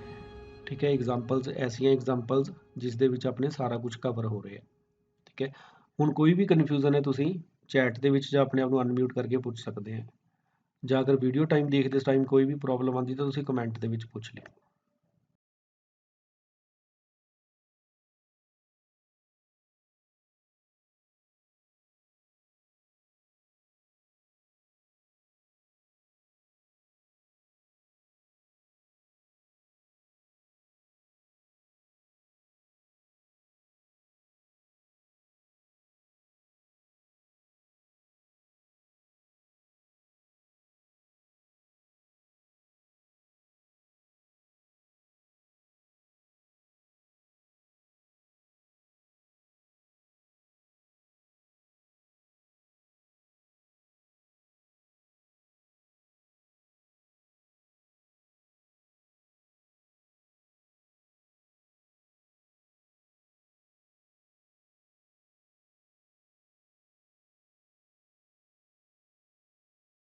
ਠੀਕ ਹੈ। ਐਗਜ਼ਾਮਪਲਸ, ਐਸੀਆਂ ਐਗਜ਼ਾਮਪਲਸ ਜਿਸ ਦੇ ਵਿੱਚ ਆਪਣੇ ਸਾਰਾ ਕੁਝ ਕਵਰ ਹੋ ਰਿਹਾ, ਠੀਕ ਹੈ। ਹੁਣ ਕੋਈ ਵੀ ਕਨਫਿਊਜ਼ਨ ਹੈ ਤੁਸੀਂ ਚੈਟ ਦੇ ਵਿੱਚ ਜਾਂ ਆਪਣੇ ਆਪ ਨੂੰ ਅਨਮਿਊਟ ਕਰਕੇ ਪੁੱਛ ਸਕਦੇ ਆ, ਜਾਂ ਅਗਰ ਵੀਡੀਓ ਟਾਈਮ ਦੇਖਦੇ ਟਾਈਮ ਕੋਈ ਵੀ ਪ੍ਰੋਬਲਮ ਆਉਂਦੀ ਤਾਂ ਤੁਸੀਂ ਕਮੈਂਟ ਦੇ ਵਿੱਚ ਪੁੱਛ ਲਿਓ।